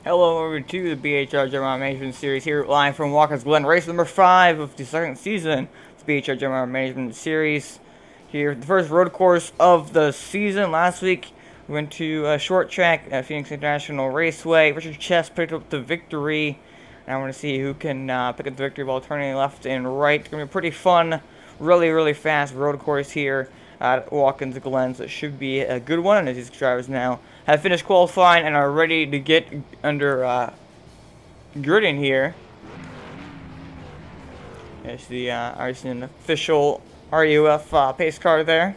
Hello, over to the BHR JenMar Mangement Series here live from Watkins Glen, race number 5 of the second season. It's BHR JenMar Mangement Series here, the first road course of the season. Last week we went to a short track at Phoenix International Raceway. Richard Chess picked up the victory. And I want to see who can pick up the victory while turning left and right. It's going to be a pretty fun, really fast road course here at Watkins Glen, so it should be a good one. And these drivers now have finished qualifying and are ready to get under gridding here. There's the Arsenal official RUF pace car there.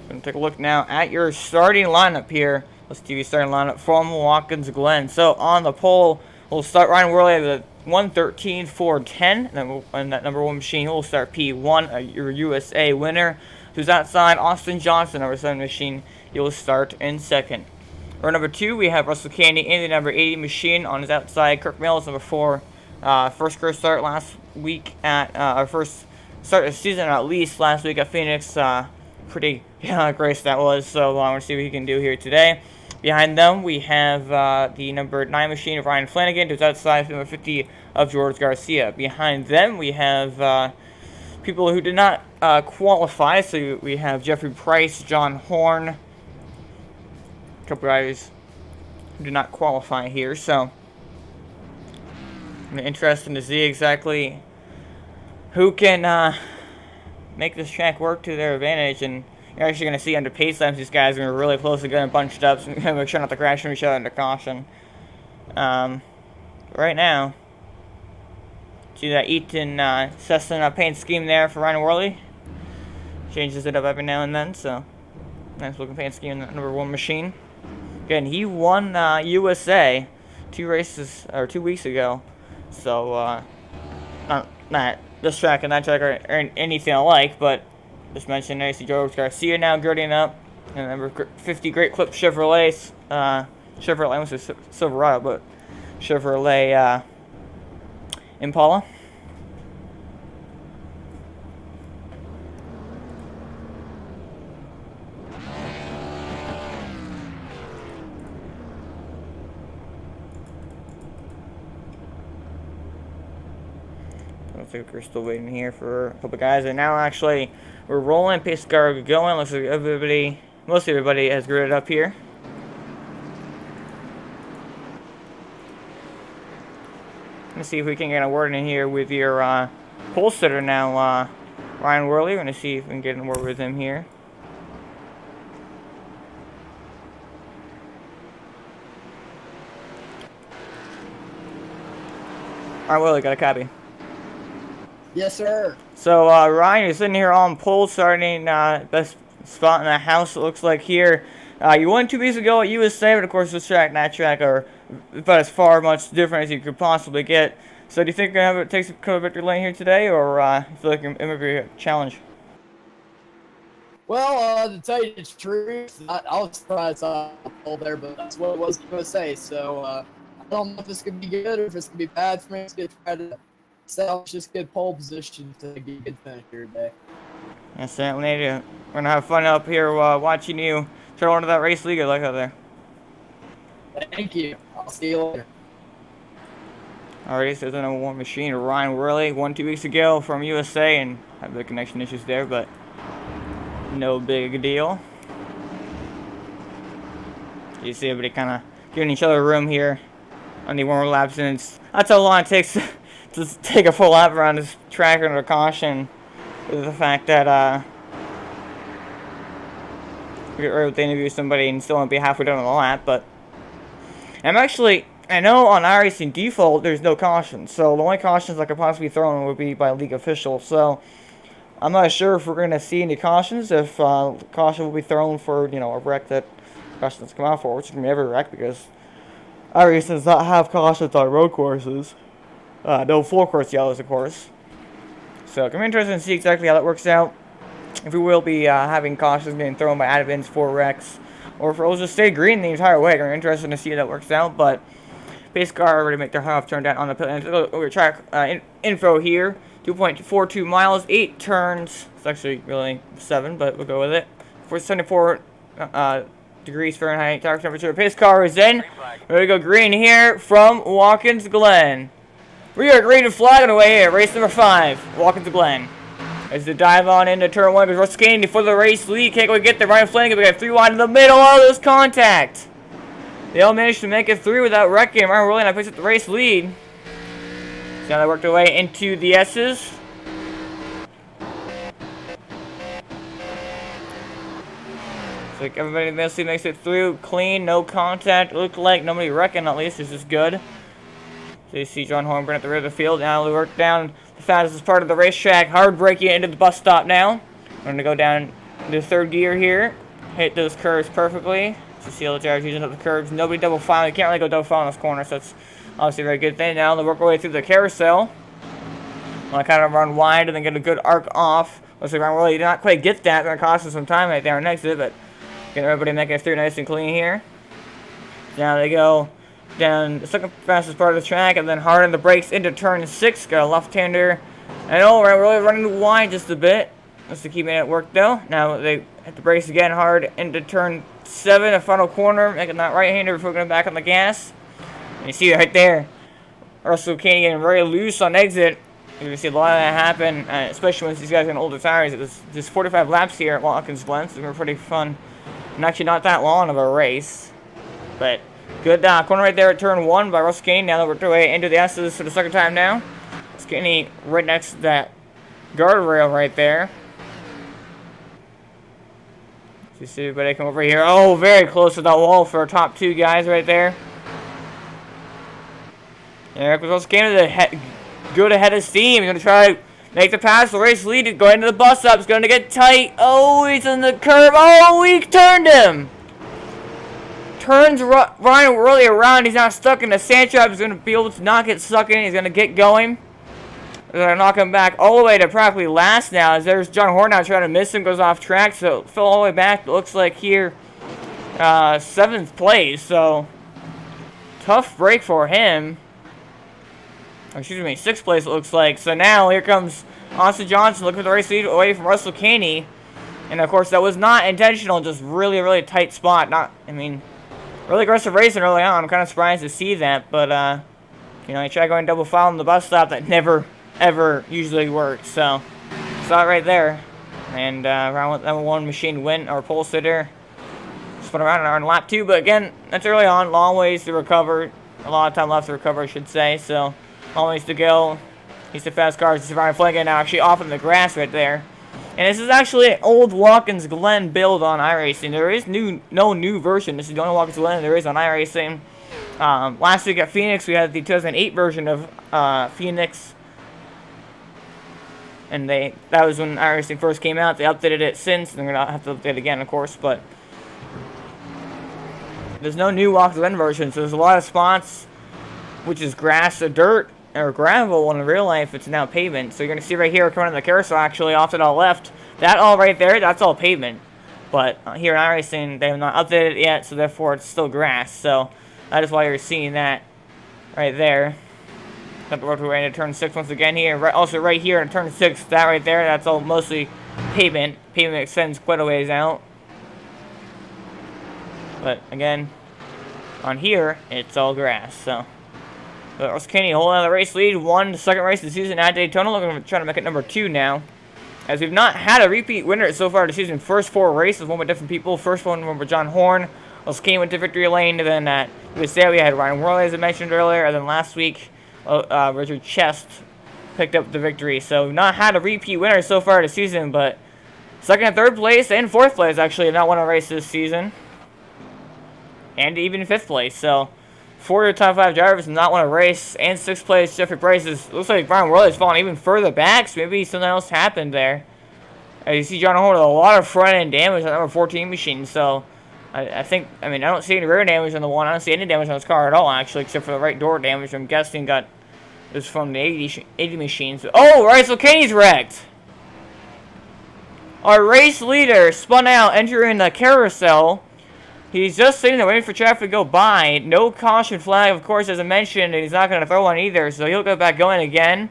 Gonna take a look now at your starting lineup here. Let's see your starting lineup from Watkins Glen. So on the pole, we'll start Ryan Worley at the 1:13.410, and that number 1 machine will start P1, your USA winner. Who's outside? Austin Johnson, number 7 machine. You'll start in second. Row number 2, we have Russell Candy in the number 80 machine on his outside. Kirk Mills, number 4. First career start last week at our first start of the season, at least last week at Phoenix. Pretty race that was. So I want to see what he can do here today. Behind them, we have the number 9 machine of Ryan Flanagan, who's outside number 50 of George Garcia. Behind them, we have people who did not qualify. So we have Jeffrey Price, John Horn, a couple guys who did not qualify here. So interesting to see exactly who can make this track work to their advantage. And you're actually going to see under pace times these guys are really close to getting bunched up, so make sure not to crash into each other under caution. Right now, see that Eaton Cessna paint scheme there for Ryan Worley. Changes it up every now and then, so nice looking paint scheme in that number 1 machine. Again, he won USA 2 weeks ago, so not this track and that track are anything alike, but just mentioned there, you see George Garcia now girding up, and number 50 Great Clip Chevrolet, I almost said Silverado, but Chevrolet Impala. Looks like we're still waiting here for a couple guys, and now actually we're rolling. Pace car going. Looks like most everybody has gridded up here. Let's see if we can get a word in here with your pole sitter now, Ryan Worley. We're gonna see if we can get a word with him here. All right, Worley, got a copy. Yes, sir. So, Ryan, you're sitting here on pole, starting best spot in the house, it looks like here. You won 2 weeks ago at USA, but of course this track and that track are about as far much different as you could possibly get. So do you think you're going to have it take some kind of victory lane here today, or you feel like it might be a challenge? Well, to tell you the truth, I was surprised I pulled there, but that's what it was going to say. So I don't know if this could be good or if it's going to be bad for me. It's going to try to just good pole position to get a good finish here today. Yeah, certainly. We're going to have fun up here watching you try to into that race league. I like out there. Thank you. I'll see you later. Alright, so there's the number 1 machine, Ryan Worley, won 2 weeks ago from USA, and had the connection issues there, but no big deal. You see everybody kind of giving each other room here on the warm laps, and that's how long it takes to take a full lap around this track under caution, with the fact that we get ready to interview somebody and still won't be halfway done on the lap. But I know on iRacing default there's no caution, so the only cautions that could possibly be thrown would be by league officials. So I'm not sure if we're going to see any cautions, if caution will be thrown for a wreck that cautions come out for, which is going to be every wreck, because iRacing does not have cautions on road courses. No full course yellows, of course. So I'm interested to see exactly how that works out. If we will be having cautions being thrown by admins for wrecks, or if it'll just stay green the entire way. I'm interested to see how that works out. But pace car already make their half turn down on the pit. And we'll track info here. 2.42 miles, 8 turns. It's actually really 7, but we'll go with it. 474 degrees Fahrenheit tire temperature. Pace car is in. We're going to go green here from Watkins Glen. We are green and flagging away here. Race number 5, Watkins Glen. As the dive on into turn 1 goes Russell Kennedy for the race lead. Can't quite get there. Ryan Flanagan, we got 3 wide in the middle. Oh, those contact. They all managed to make it through without wrecking. Ryan really picks up the race lead. So now they worked their way into the S's. So everybody basically makes it through clean, no contact. It looked like nobody wrecking at least. This is good. So you see John Hornburn at the rear of the field. Now we work down the fastest part of the racetrack. Hard braking into the bus stop now. We're going to go down to 3rd gear here. Hit those curves perfectly. So you see all the drivers using up the curves. Nobody double filing. You can't really go double file in this corner, so it's obviously a very good thing. Now they work our way through the carousel. Want to kind of run wide and then get a good arc off. Looks like Ron really did not quite get that. Going to cost us some time right there on exit, but get everybody making it through nice and clean here. Now they go down the second fastest part of the track and then hard on the brakes into turn 6. Got a left-hander. And we're really running wide just a bit. Just to keep it work though. Now they hit the brakes again hard into turn 7, the final corner, making that right-hander before going back on the gas. And you see it right there. Russell Kennedy getting very loose on exit. You can see a lot of that happen, especially once these guys get older tires. It was just 45 laps here at Watkins Glen, so they were pretty fun. And actually not that long of a race. But good corner right there at turn 1 by Russell Kennedy. Now that we're way into the S's for the 2nd time now. Kennedy right next to that guardrail right there. So you see everybody come over here. Oh, very close to that wall for our top 2 guys right there. There goes Russell Kennedy good ahead of steam. He's going to try to make the pass. The race lead. Going into the bus stop. It's going to get tight. Oh, he's in the curve. Oh, we turned him. Turns Ryan really around. He's not stuck in the sand trap. He's going to be able to not get stuck in. He's going to get going. They're going to knock him back all the way to practically last now. As there's John Horn now trying to miss him. Goes off track. So it fell all the way back. It looks like here 7th place. So tough break for him. Excuse me, 6th place it looks like. So now here comes Austin Johnson looking for the race lead away from Russell Kennedy. And of course that was not intentional, just really, really tight spot. Really aggressive racing early on. I'm kind of surprised to see that. But, you know, I tried going double file on the bus stop. That never, ever usually works. So, saw it right there. And round number 1 machine win, or pole sitter. Spun around on lap 2. But again, that's early on. Long ways to recover. A lot of time left to recover, I should say. So, long ways to go. He's the fast car. He's Ryan Flanagan now actually off in the grass right there. And this is actually an old Watkins Glen build on iRacing. There is no new version. This is the only Watkins Glen there is on iRacing. Last week at Phoenix, we had the 2008 version of Phoenix. And that was when iRacing first came out. They updated it since. And they're going to have to update it again, of course. But there's no new Watkins Glen version. So there's a lot of spots, which is grass or dirt. Or gravel, when in real life it's now pavement. So you're going to see right here coming in the carousel actually off to the left. That all right there, that's all pavement. But here in iRacing, they have not updated it yet, so therefore it's still grass. So that is why you're seeing that right there. Got the road to way into turn 6 once again here. Also right here in turn 6, that right there, that's all mostly pavement. Pavement extends quite a ways out. But again, on here, it's all grass, so. But Russell Kennedy holding on the race lead, won the 2nd race of the season at Daytona, looking to try to make it number 2 now. As we've not had a repeat winner so far this season. First 4 races, one with different people. First one with John Horn. Russell Kennedy went to victory lane, and then at USA we had Ryan Worley, as I mentioned earlier, and then last week Richard Chest picked up the victory. So we've not had a repeat winner so far this season, but 2nd and 3rd place and 4th place actually have not won a race this season. And even 5th place, so 4 of the top 5 drivers have not won a race, and 6th place, Jeffrey Price looks like Brian Worley's fallen even further back, so maybe something else happened there. As you see John Horn with a lot of front-end damage on number 14 machine, so I don't see any rear damage on the one. I don't see any damage on this car at all, actually, except for the right door damage. I'm guessing is from the 80 machine. So, oh, Russell Kennedy's wrecked. Our race leader spun out, entering the carousel. He's just sitting there waiting for traffic to go by. No caution flag, of course, as I mentioned, and he's not going to throw one either, so he'll go back going again.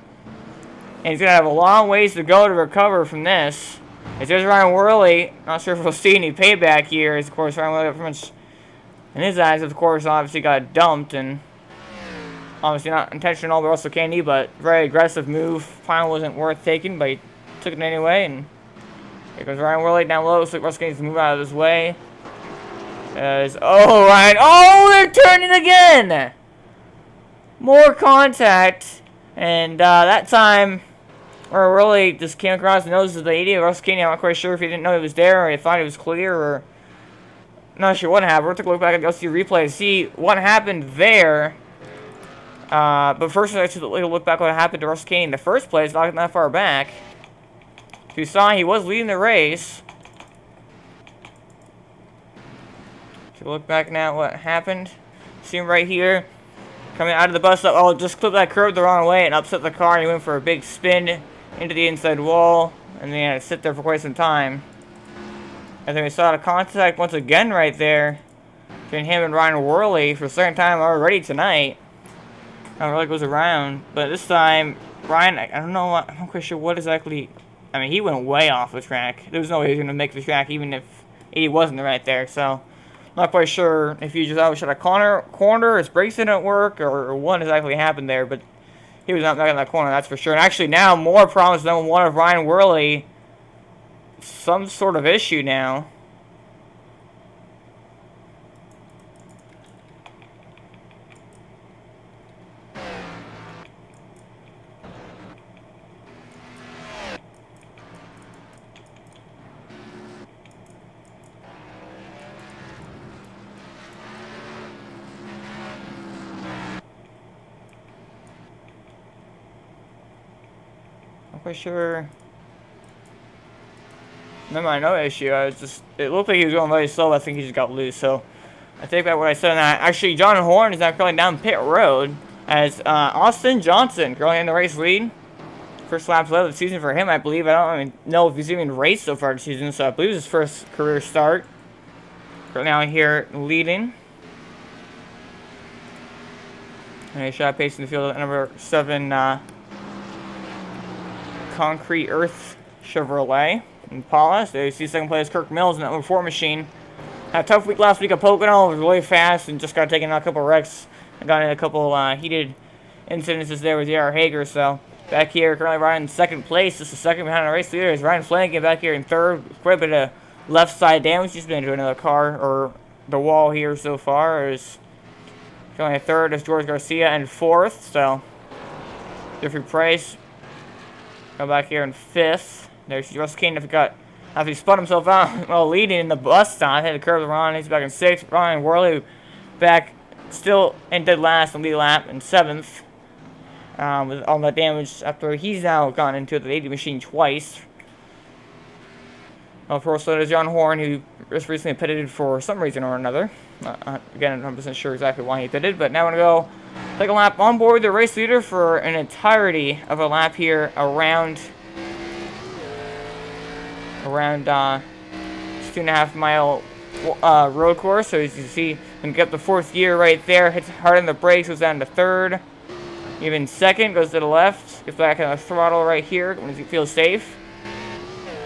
And he's going to have a long ways to go to recover from this. It's just Ryan Worley. Not sure if we'll see any payback here. As of course, Ryan Worley, pretty much, in his eyes, of course, obviously got dumped, and obviously not intentional, but also candy, but very aggressive move. Final wasn't worth taking, but he took it anyway, and here goes Ryan Worley down low. So Russell needs to move out of his way. Oh, Ryan. Oh, they're turning again! More contact, and that time, or really just came across the nose of the idiot Russell Caney. I'm not quite sure if he didn't know he was there, or he thought he was clear, or not sure what happened. We'll take a look back at the LCD replay to see what happened there. But first, let's take a look back at what happened to Russell Caney in the first place, not that far back. If you saw, he was leading the race. If you look back now at what happened, see him right here. Coming out of the bus stop, oh, just clipped that curb the wrong way and upset the car, and he went for a big spin into the inside wall, and then he had to sit there for quite some time. And then we saw the contact once again right there between him and Ryan Worley for the second time already tonight. How Worley goes around, but this time, Ryan, I don't know, I'm not quite sure what exactly, I mean, he went way off the track. There was no way he was going to make the track even if he wasn't right there, so not quite sure if he just always shot a corner, his brakes didn't work, or what exactly happened there, but he was not back in that corner, that's for sure. And actually now, more problems than one of Ryan Worley. Some sort of issue now. Quite sure. Never mind, no issue. It looked like he was going very slow. I think he just got loose. So I take back what I said on that. Actually, John Horn is now curling down pit road as Austin Johnson curling in the race lead. First lap led of the season for him, I believe. I don't even know if he's even raced so far this season. So I believe it's his first career start. Right now here leading. And he shot pace in the field at number 7. Concrete Earth Chevrolet Impala. So you see second place Kirk Mills in that number 4 machine. Had a tough week last week at Pocono. Was really fast and just got taken out a couple wrecks. I got in a couple heated incidences there with J.R. Hager. So back here currently riding in second place. Just a second behind the race leader is Ryan Flanagan back here in third. Quite a bit of left side damage. He's been into another car or the wall here so far. Is currently third is George Garcia and fourth. So Jeffrey Price. Go back here in fifth. There's Russ Kane after he spun himself out while leading in the bus stop. Had to curve the Ron. He's back in sixth. Ryan Worley back still in dead last on the lap in seventh. With all that damage after he's now gone into the 80 machine twice. Of course, so there's John Horn, who just recently pitted for some reason or another. Again, I'm not 100% sure exactly why he pitted, but now we're going to go take a lap on board the race leader for an entirety of a lap here around 2.5 mile road course. So as you see, and get the fourth gear right there, hits hard on the brakes, goes down to third. Even second, goes to the left, gets back on the throttle right here when he feels safe.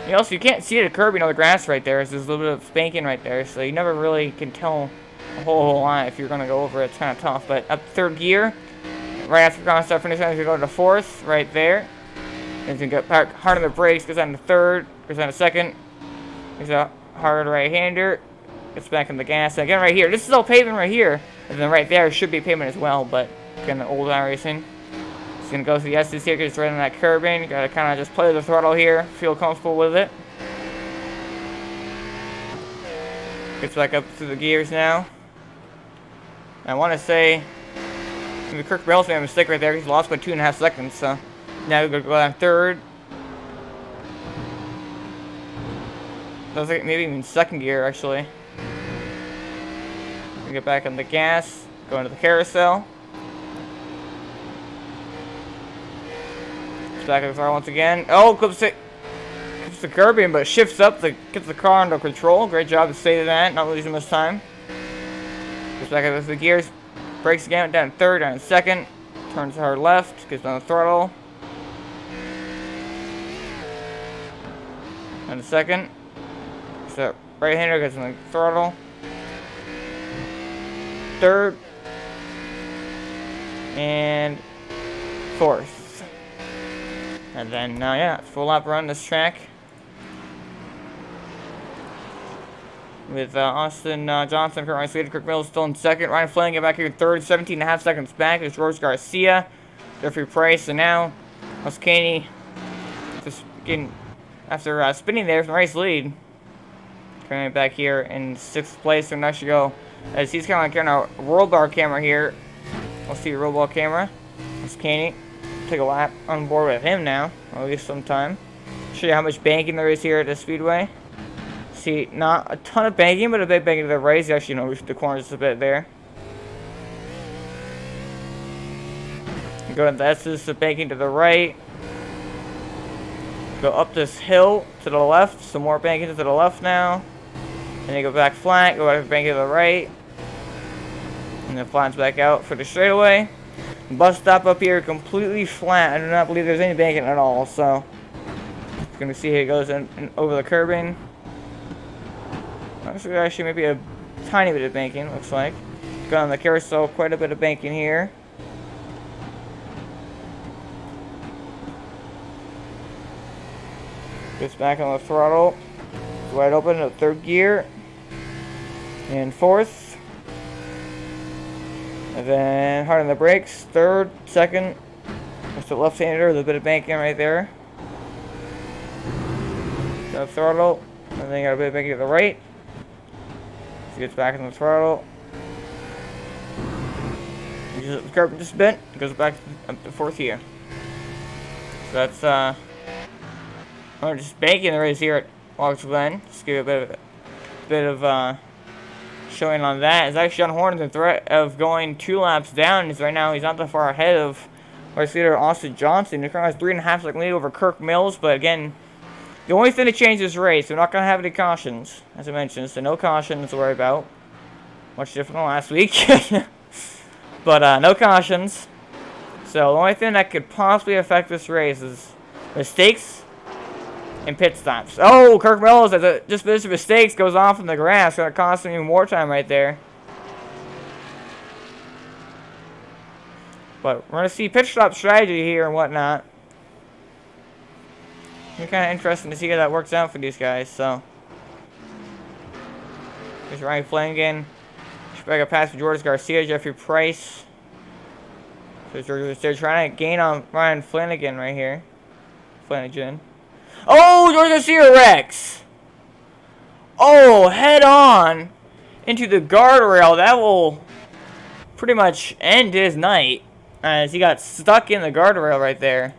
You can't see the curbing on the grass right there. So there's a little bit of spanking right there, so you never really can tell a whole lot if you're going to go over it. It's kind of tough. But up third gear, right after start finish line, you go to fourth right there. And you get back hard on the brakes, goes down to third, goes down to second. He's a hard right-hander, gets back in the gas. And again, right here, this is all pavement right here. And then right there should be pavement as well, but again, the old racing. He's going to go through the S's here, gets right on that curbing. You got to kind of just play the throttle here, feel comfortable with it. Gets back up through the gears now. I want to say, maybe Kirk Mills made a mistake right there. He's lost by 2.5 seconds, so now we're going to go down third. Looks like maybe even second gear, actually. We get back on the gas, go into the carousel. Back in the car once again. Oh, clips the curbing, but shifts up to get the car under control. Great job to stay to that, not losing much time. Goes back up to the gears, brakes again, down third, down second. Turns hard left, gets on the throttle. And second. So right-hander gets in the throttle. Third. And fourth. And then, yeah, full lap run this track. With Austin Johnson currently leading, Kirk Mills still in second. Ryan Flanagan back here in third, 17.5 seconds back. There's George Garcia, Jeffrey Price, and now Muscani just getting, after spinning there from the race lead. Currently back here in 6th place, so next you go, as he's kind of like on a roll bar camera here. We'll see the roll bar camera. Muscani, take a lap on board with him now, or at least sometime. Show you how much banking there is here at the Speedway. See, not a ton of banking, but a bit banking to the right. You actually know the corners a bit there. You go to the S's, the banking to the right. Go up this hill to the left, some more banking to the left now. And then go back flat, go back banking to the right. And then flattens back out for the straightaway. Bus stop up here completely flat. I do not believe there's any banking at all, so you're gonna see how it goes in over the curbing. Actually, maybe a tiny bit of banking, looks like. Got on the carousel, quite a bit of banking here. Gets back on the throttle. Wide open to third gear. And fourth. And then hard on the brakes. Third, second. That's the left-hander with a bit of banking right there. Got the throttle. And then got a bit of banking to the right. Gets back in the throttle. Uses the curb just a bit. Goes back up to fourth gear. So that's we're just banking the race here at Watkins Glen. Just give you a bit of showing on that. It's actually on Horn in the threat of going 2 laps down. Right now he's not that far ahead of race leader Austin Johnson. He currently has 3.5 second lead over Kirk Mills, but again, the only thing to change this race, we're not going to have any cautions, as I mentioned, so no cautions to worry about. Much different than last week. But no cautions. So the only thing that could possibly affect this race is mistakes and pit stops. Oh, Kirk Mills, as a just finished mistakes, goes off in the grass. Going to cost him even more time right there. But we're going to see pit stop strategy here and whatnot. It's kind of interesting to see how that works out for these guys, so. There's Ryan Flanagan. Back a pass for George Garcia, Jeffrey Price. So they're trying to gain on Ryan Flanagan right here. Flanagan. Oh, George Garcia wrecks! Oh, head on into the guardrail. That will pretty much end his night, as he got stuck in the guardrail right there.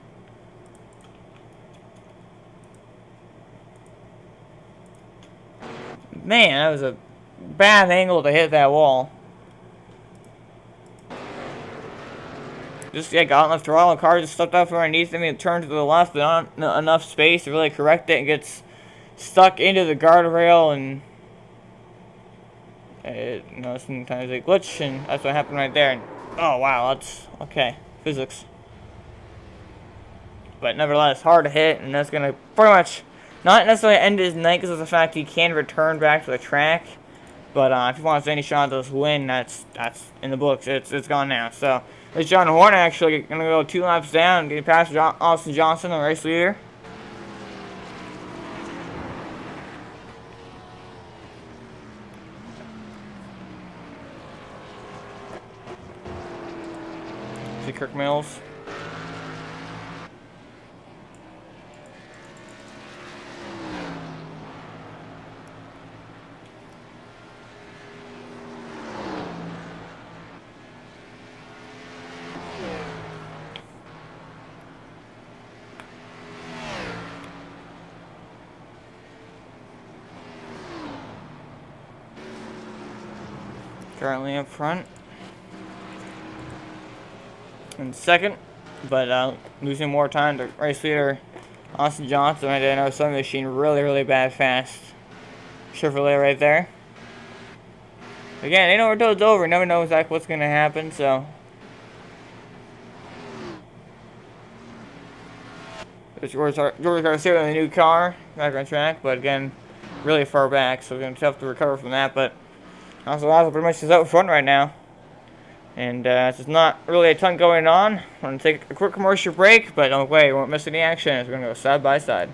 Man, that was a bad angle to hit that wall. Just, yeah, got on the throttle, the car just stepped up underneath him and turned to the left, but not enough space to really correct it, and gets stuck into the guardrail, and you know, sometimes they glitch, and that's what happened right there. And, oh, wow, that's, okay, physics. But nevertheless, hard to hit, and that's going to pretty much not necessarily end his night because of the fact he can return back to the track. But if he wants any shot at this win, that's in the books. It's gone now. So it's John Horner actually going to go 2 laps down, getting past Austin Johnson, the race leader. See Kirk Mills. Currently up front. In second, but losing more time to race leader Austin Johnson right there. I know Sun Machine really bad fast. Chevrolet right there. Again, they know until it's over. Never know exactly what's going to happen, so. There's George Garcia in the new car. back on track, but again, really far back, so we're going to have to recover from that. But also, pretty much is out front right now. And there's not really a ton going on. I'm going to take a quick commercial break, but don't worry, we won't miss any action as we're going to go side by side.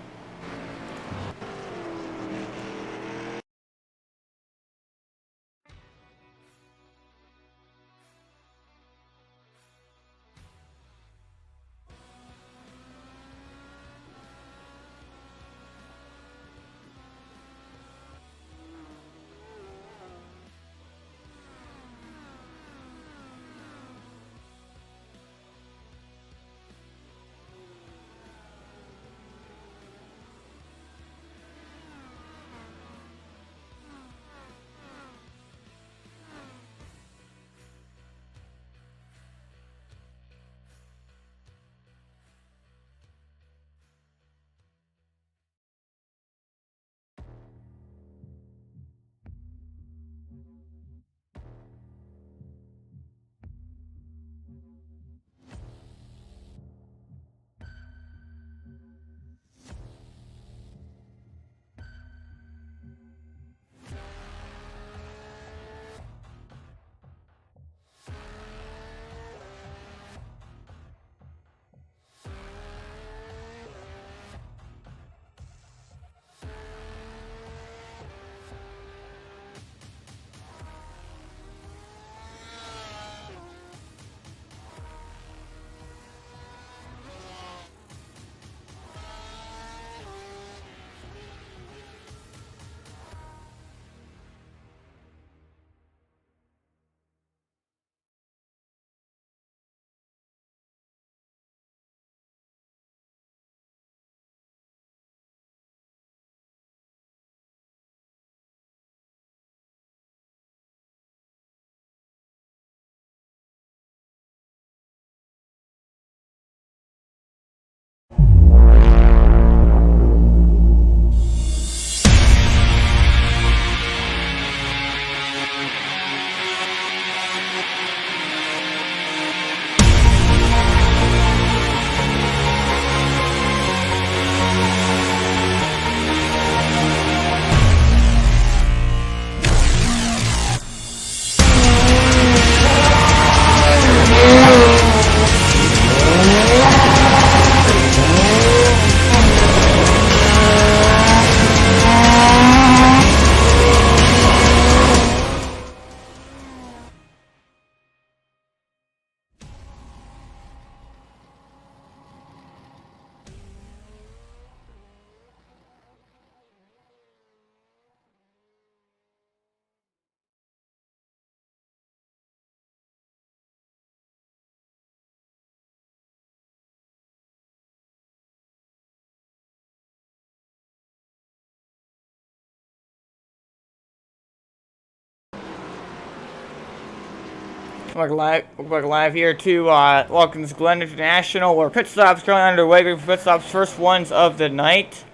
Welcome live here to Watkins Glen International, where pit stops currently underway. Going for pit stops, first ones of the night.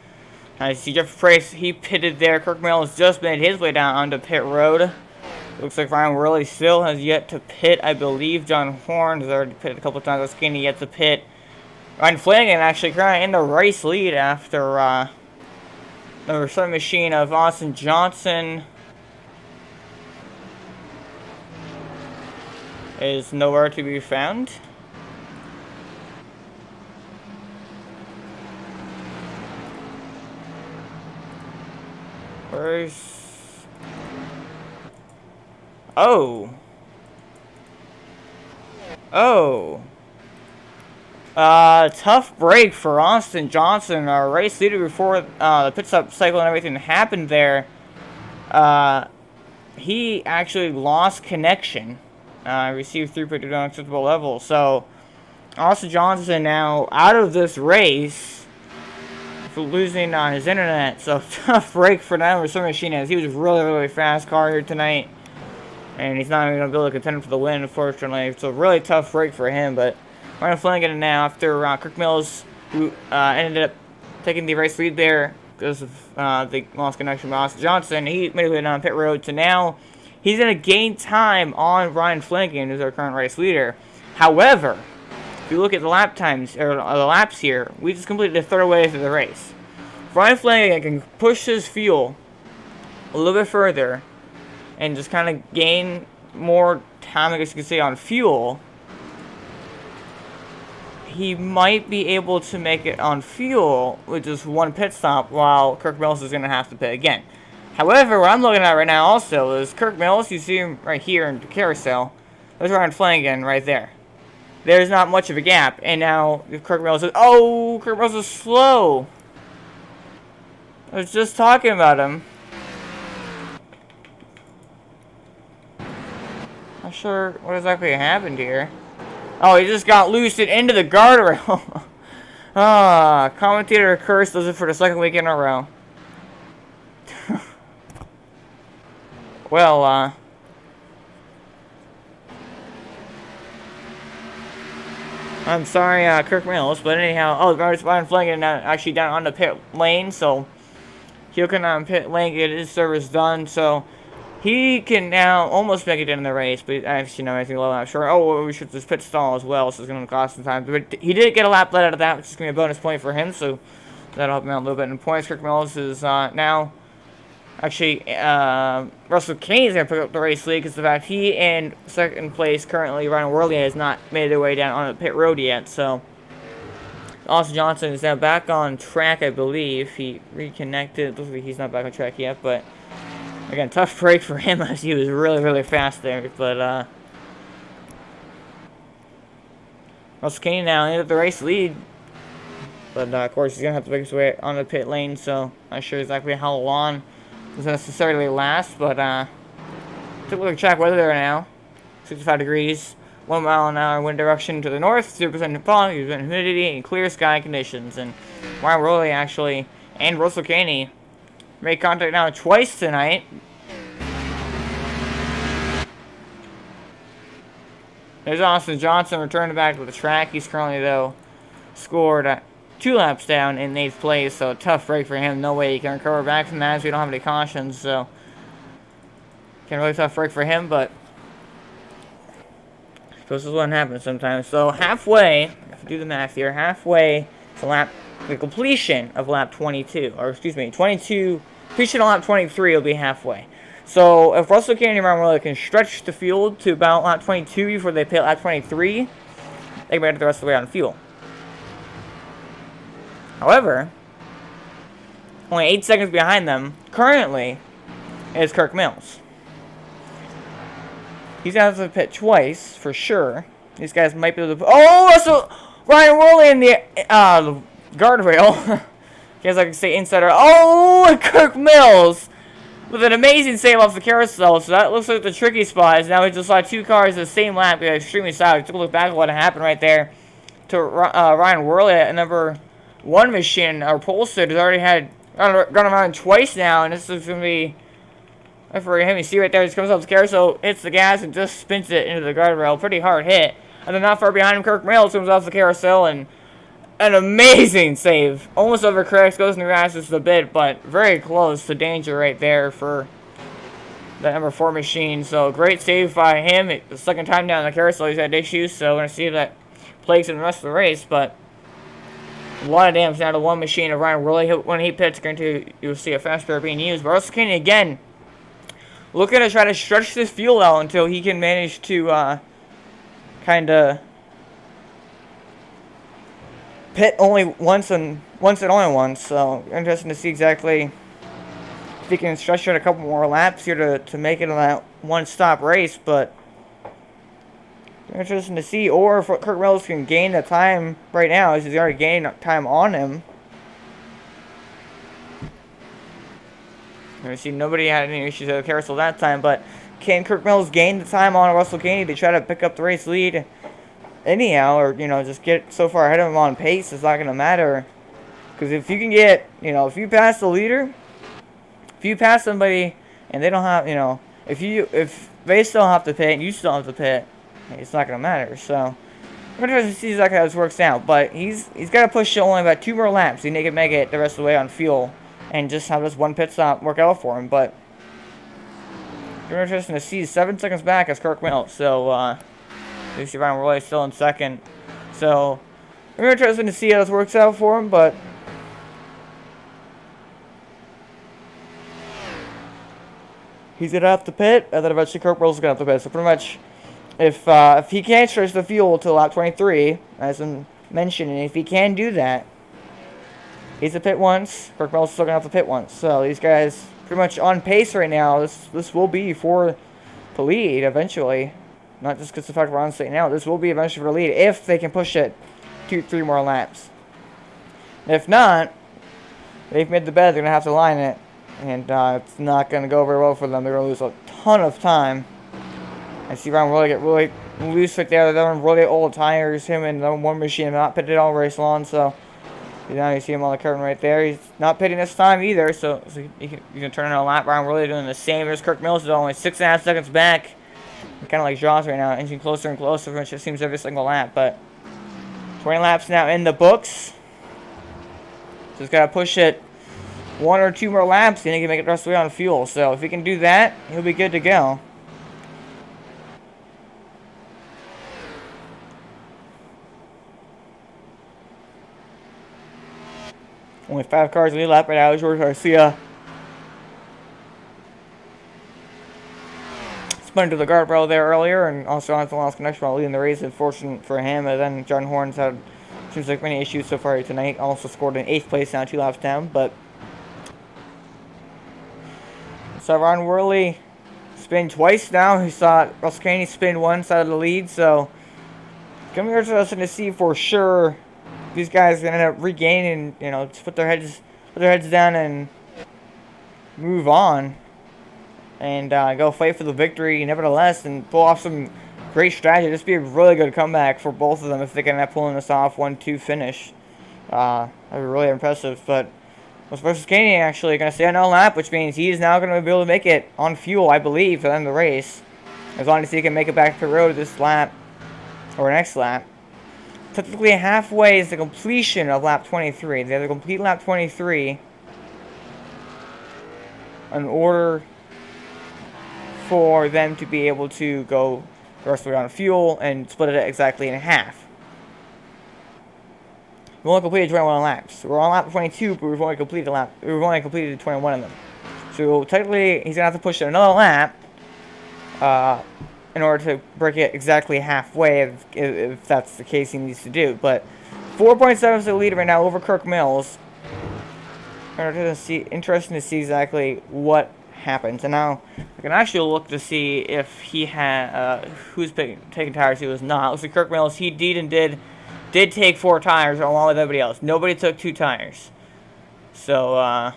I see Jeff Price, he pitted there. Kirk Mill has just made his way down onto pit road. Looks like Ryan Worley still has yet to pit. I believe John Horn has already pitted a couple of times. Skinny yet to pit. Ryan Flanagan actually currently in the race lead after the return machine of Austin Johnson is nowhere to be found. Where's... Oh. Tough break for Austin Johnson, our race leader before the pit stop cycle and everything happened there. He actually lost connection. Received throughput to an unacceptable level. So, Austin Johnson now out of this race for losing on his internet. So, tough break for that return machine, as he was a really fast car here tonight. And he's not even going to be able to contend for the win, unfortunately. It's a really tough break for him. But Ryan Flanagan now, after Kirk Mills, who ended up taking the race lead there because of the lost connection with Austin Johnson, he made his way down pit road to now. He's going to gain time on Ryan Flanagan, who's our current race leader. However, if you look at the lap times, or the laps here, we just completed a third way through the race. Ryan Flanagan can push his fuel a little bit further and just kind of gain more time, I guess you could say, on fuel, he might be able to make it on fuel with just one pit stop, while Kirk Mills is going to have to pit again. However, what I'm looking at right now also is Kirk Mills. You see him right here in the carousel. There's Ryan Flanagan right there. There's not much of a gap. And now Kirk Mills is... Oh, Kirk Mills is slow. I was just talking about him. Not sure what exactly happened here. Oh, he just got loosed into the guardrail. Commentator Curse does it for the second week in a row. Well, I'm sorry, Kirk Mills, but anyhow, oh, there's Ryan Flanagan actually down on the pit lane, so he'll come on pit lane, get his service done, so he can now almost make it in the race, but actually, no, I think I'm sure. Oh, we should just pit stall as well, so it's going to cost some time. But he did get a lap led out of that, which is going to be a bonus point for him, so that'll help him out a little bit in points. Kirk Mills is now, actually, Russell Kane is going to pick up the race lead because of the fact he in second place currently, Ryan Worley, has not made their way down on the pit road yet, so Austin Johnson is now back on track, I believe. He reconnected. Looks like he's not back on track yet, but again, tough break for him as he was really, really fast there. But Russell Kane now ended the race lead. But of course, he's going to have to make his way on the pit lane, so not sure exactly how long does necessarily last. But take a look at track weather there now. 65 degrees, 1 mile an hour wind direction to the north, 0% fog, humidity, and clear sky conditions. And Ryan Worley actually, and Russell Kane made contact now twice tonight. There's Austin Johnson returning back to the track. He's currently, though, scored 2 laps down in 8th place, so tough break for him. No way he can recover back from that as we don't have any cautions, so really tough break for him, but I suppose this is what happens sometimes. So halfway, I have to do the math here, halfway to the completion of lap 22, or excuse me, 22, completion of lap 23 will be halfway. So if Russell Kane and Ryan Worley can stretch the field to about lap 22 before they pit lap 23, they can make it the rest of the way on fuel. However, only 8 seconds behind them currently is Kirk Mills. He's going to have to pit twice for sure. These guys might be able to. Oh, Russell Ryan Worley in the guardrail. Guess I can say insider. Oh, Kirk Mills with an amazing save off the carousel. So that looks like the tricky spot. Now we just saw 2 cars the same lap. We got extremely sad. Took a look back at what happened right there to Ryan Worley at number 1 machine. Our Polster has already had gone around twice now, and this is going to be for him. You see right there, he comes off the carousel, hits the gas, and just spins it into the guardrail. Pretty hard hit. And then not far behind him, Kirk Mills comes off the carousel, and an amazing save. Almost overcorrects, goes in the grass just a bit, but very close to danger right there for the number 4 machine. So great save by him. The second time down the carousel, he's had issues, so we're going to see if that plagues in the rest of the race, but a lot of damage now to 1 machine of Ryan Worley. When he pits, you'll see a fast spare being used. But Russell Kane again looking to try to stretch this fuel out until he can manage to kind of pit only once and only once. So interesting to see exactly if he can stretch out a couple more laps here to make it on that one-stop race. But interesting to see, or if Kirk Mills can gain the time right now, as he's already gained time on him. I see nobody had any issues at the carousel that time, but can Kirk Mills gain the time on Russell Kane to try to pick up the race lead anyhow, or just get so far ahead of him on pace? It's not going to matter, because if you can get, if you pass the leader, if you pass somebody and they don't have, if they still have to pit and you still have to pit, it's not going to matter. So we're going to see exactly how this works out, but he's got to push only about 2 more laps. He can make it the rest of the way on fuel and just have this one pit stop work out for him. But we're interesting to see 7 seconds back as Kirk Mills. So you see Ryan Worley still in second. So we're interested to see how this works out for him, but he's gonna have to pit, and then eventually Kirk Mills is gonna have to pit. So pretty much, if he can't stretch the fuel to lap 23, as I'm mentioning, if he can do that, he's a pit once. Kirk Mills is still gonna have to pit once. So these guys pretty much on pace right now. This will be for the lead eventually. Not just because the fact we're on state now. This will be eventually for the lead if they can push it 2-3 more laps. If not, they've made the bed. They're gonna have to line it, and it's not gonna go very well for them. They're gonna lose a ton of time. I see Ryan really get really loose right there. They're on really old tires. Him and the one machine have not pitted all race long, so now you see him on the curtain right there. He's not pitting this time either, so you can turn in a lap. Ryan really doing the same as Kirk Mills is only 6.5 seconds back. Kind of like Jaws right now, inching closer and closer, which it seems every single lap. But 20 laps now in the books. Just gotta push it 1 or 2 more laps, and he can make it the rest of the way on fuel. So if he can do that, he'll be good to go. Only 5 cars in the lap right now. George Garcia spun into the guardrail there earlier, and also on the lost connection while leading the race. Unfortunate for him, and then John Horn's had seems like many issues so far tonight. Also scored in 8th place now, 2 laps down, but so Ron Worley spin twice now. He saw Russell Caney spin one side of the lead, so gonna be interesting to see for sure. These guys are gonna end up regaining, just put their heads down and move on, and go fight for the victory nevertheless, and pull off some great strategy. This would be a really good comeback for both of them if they can end up pulling this off 1-2 finish. That'd be really impressive. But versus Caney actually going to stay on no lap, which means he's now going to be able to make it on fuel, I believe, for them the race, as long as he can make it back to the road this lap or next lap. Technically, halfway is the completion of lap 23. They have to complete lap 23 in order for them to be able to go the rest of the way on fuel and split it exactly in half. We only completed 21 laps. We're on lap 22, but we've only completed 21 of them. So technically, he's gonna have to push it another lap in order to break it exactly halfway, if that's the case he needs to do. But 4.7 is the lead right now over Kirk Mills. Interesting to see exactly what happens. And now I can actually look to see if he had who's taking tires, who was not. Looks like Kirk Mills, he did take 4 tires along with everybody else. Nobody took 2 tires. So I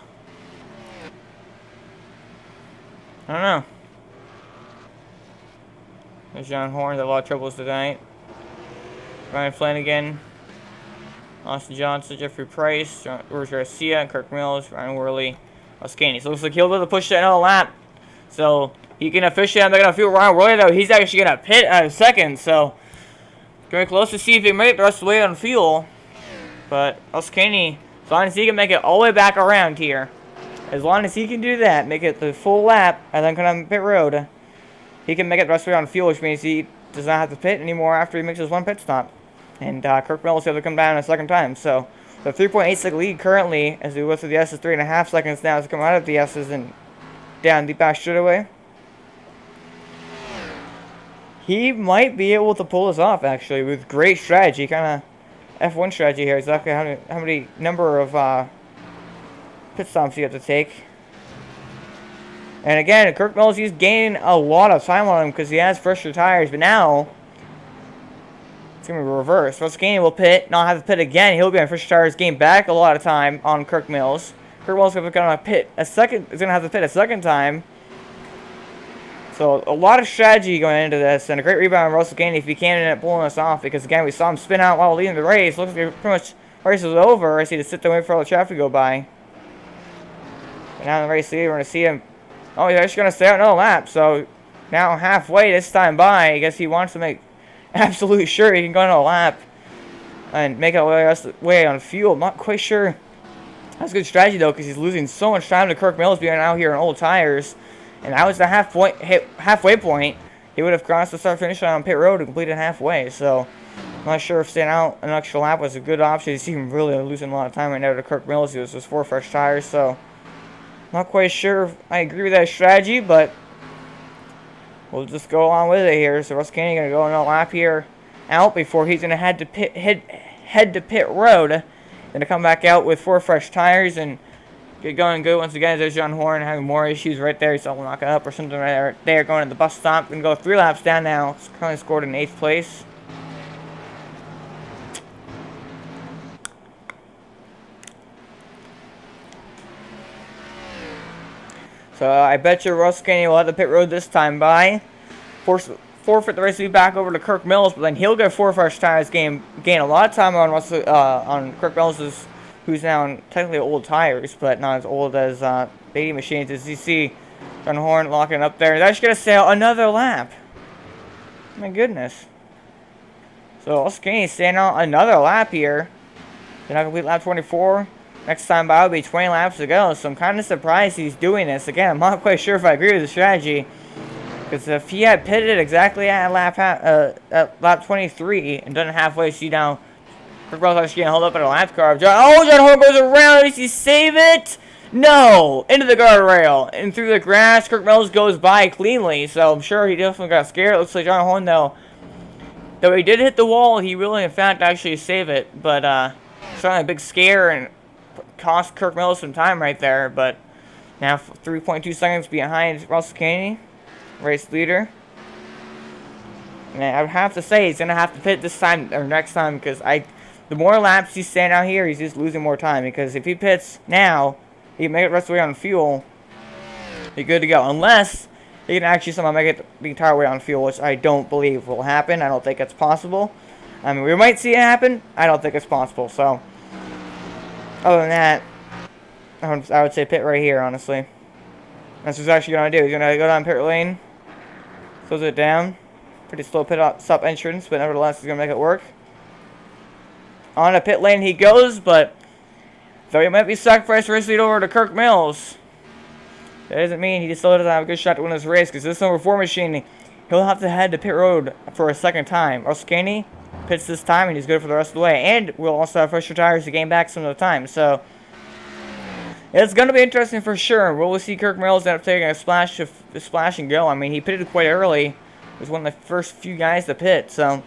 don't know. There's John Horn, had a lot of troubles tonight. Ryan Flanagan, Austin Johnson, Jeffrey Price, George Garcia, Kirk Mills, Ryan Worley, Caney. So it looks like he'll be able to push that another lap. So he can officially have to feel Ryan Worley, though. He's actually going to pit at a second. So very close to see if he can make it the rest of the way on fuel. But Caney, as long as he can make it all the way back around here, as long as he can do that, make it the full lap, and then come on pit road, he can make it the rest of the way on fuel, which means he does not have to pit anymore after he makes his 1 pit stop. And Kirk Mills will have to come down a second time. So the 3.8 second lead currently, as we go through the S, is 3.5 seconds now to come out of the S's and down the back straightaway. He might be able to pull this off, actually, with great strategy, kind of F1 strategy here. Exactly how many number of pit stops you have to take. And again, Kirk Mills, he's gaining a lot of time on him because he has fresher tires, but now it's going to be reversed. Russell Caney will pit, not have to pit again. He'll be on fresher tires, gain back a lot of time on Kirk Mills. Kirk Mills is going to pit a second. Is going to have to pit a second time. So a lot of strategy going into this, and a great rebound on Russell Caney if he can end up pulling us off. Because again, we saw him spin out while leading the race. Looks like pretty much the race was over. I see to sit there and wait for all the traffic to go by. But now in the race leader, we're going to see him. Oh, he's actually going to stay out another lap. So now halfway this time by, I guess he wants to make absolutely sure he can go another lap and make it the rest of the way on fuel. I'm not quite sure. That's a good strategy though, because he's losing so much time to Kirk Mills being out here on old tires. And that was the halfway point. He would have crossed the start finish line on pit road and completed halfway. So I'm not sure if staying out an extra lap was a good option. You see him really losing a lot of time right now to Kirk Mills. He was just 4 fresh tires. So I'm not quite sure if I agree with that strategy, but we'll just go along with it here. So Russell Kennedy gonna go on a lap here out before he's gonna head to pit road. Gonna come back out with 4 fresh tires and get going good once again. There's John Horn having more issues right there. He's all knocking up or something right there. Going to the bus stop and go 3 laps down now. He's currently scored in 8th place. So I bet you Russell Kennedy will have the pit road this time by. Forfeit the race to be back over to Kirk Mills, but then he'll get 4 fresh tires, gain a lot of time on Kirk Mills, who's now on technically old tires, but not as old as Beatty Machines. As you see, John Horn locking up there. That's gonna sail another lap. My goodness. So Russell Kennedy staying on another lap here. Did not complete lap 24. Next time by will be 20 laps to go, so I'm kind of surprised he's doing this. Again, I'm not quite sure if I agree with the strategy, because if he had pitted exactly at lap 23 and done it halfway, see now, Kirk Mills actually getting held up at a lap car. John Horn goes around. Does he save it? No! Into the guardrail and through the grass. Kirk Mills goes by cleanly, so I'm sure he definitely got scared. It looks like John Horn, though he did hit the wall, he really, in fact, actually saved it, but certainly a big scare and cost Kirk Mills some time right there, but now 3.2 seconds behind Russell Kennedy, race leader. And I would have to say he's going to have to pit this time or next time, because the more laps he's staying out here, he's just losing more time, because if he pits now, he can make it the rest of the way on fuel, be good to go, unless he can actually somehow make it the entire way on fuel, which I don't believe will happen. I don't think it's possible. I mean, we might see it happen. I don't think it's possible, so other than that, I would say pit right here, honestly. That's what he's actually going to do. He's going to go down pit lane, slows it down. Pretty slow pit stop entrance, but nevertheless, he's going to make it work. On a pit lane he goes, but though he might be sacrificed race lead over to Kirk Mills, that doesn't mean he still doesn't have a good shot to win this race, because this number 4 machine, he'll have to head to pit road for a second time. Russell Kennedy pits this time, and he's good for the rest of the way. And we'll also have fresher tires to gain back some of the time. So it's going to be interesting for sure. Will we see Kirk Mills end up taking a splash and go? I mean, he pitted quite early. He was one of the first few guys to pit. So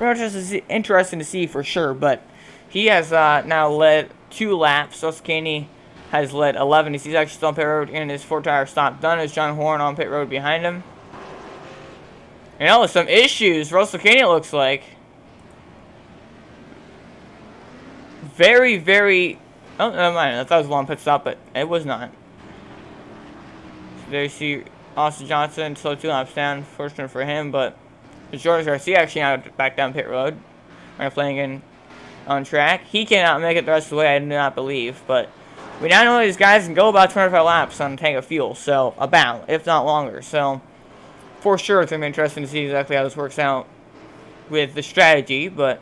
interesting to see for sure. But he has now led 2 laps. Russell Kennedy has led 11. He's actually still on pit road in his 4-tire stop done. As John Horn on pit road behind him. And now with some issues, Russell Kennedy looks like. Very, very. Oh, never mind. I thought it was a long pit stop, but it was not. So there you see Austin Johnson, slow 2 laps down. Fortunate for him, but George Garcia actually now back down pit road. Right, playing in on track. He cannot make it the rest of the way, I do not believe, but we now know these guys can go about 25 laps on a tank of fuel, so about, if not longer. So for sure, it's going to be interesting to see exactly how this works out with the strategy, but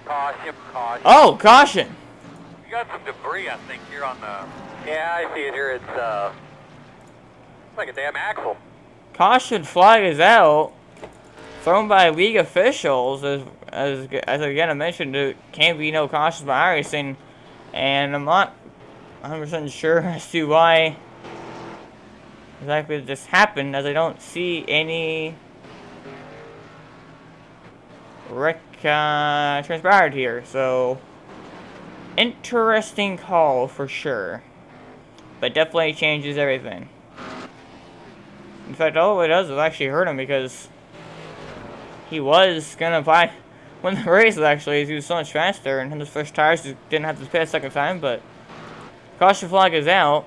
Caution, caution. oh, caution! You got some debris, I think, here on the... Yeah, I see it here. It's like a damn axle. Caution flag is out. Thrown by league officials, as again I mentioned, there can't be no cautions by racing, and I'm not 100% sure as to why exactly this happened, as I don't see any wreck transpired here. So interesting call for sure, but definitely changes everything. In fact, all it does is actually hurt him, because he was gonna win the race actually, as he was so much faster, and his first tires didn't have to pit a second time. But caution flag is out.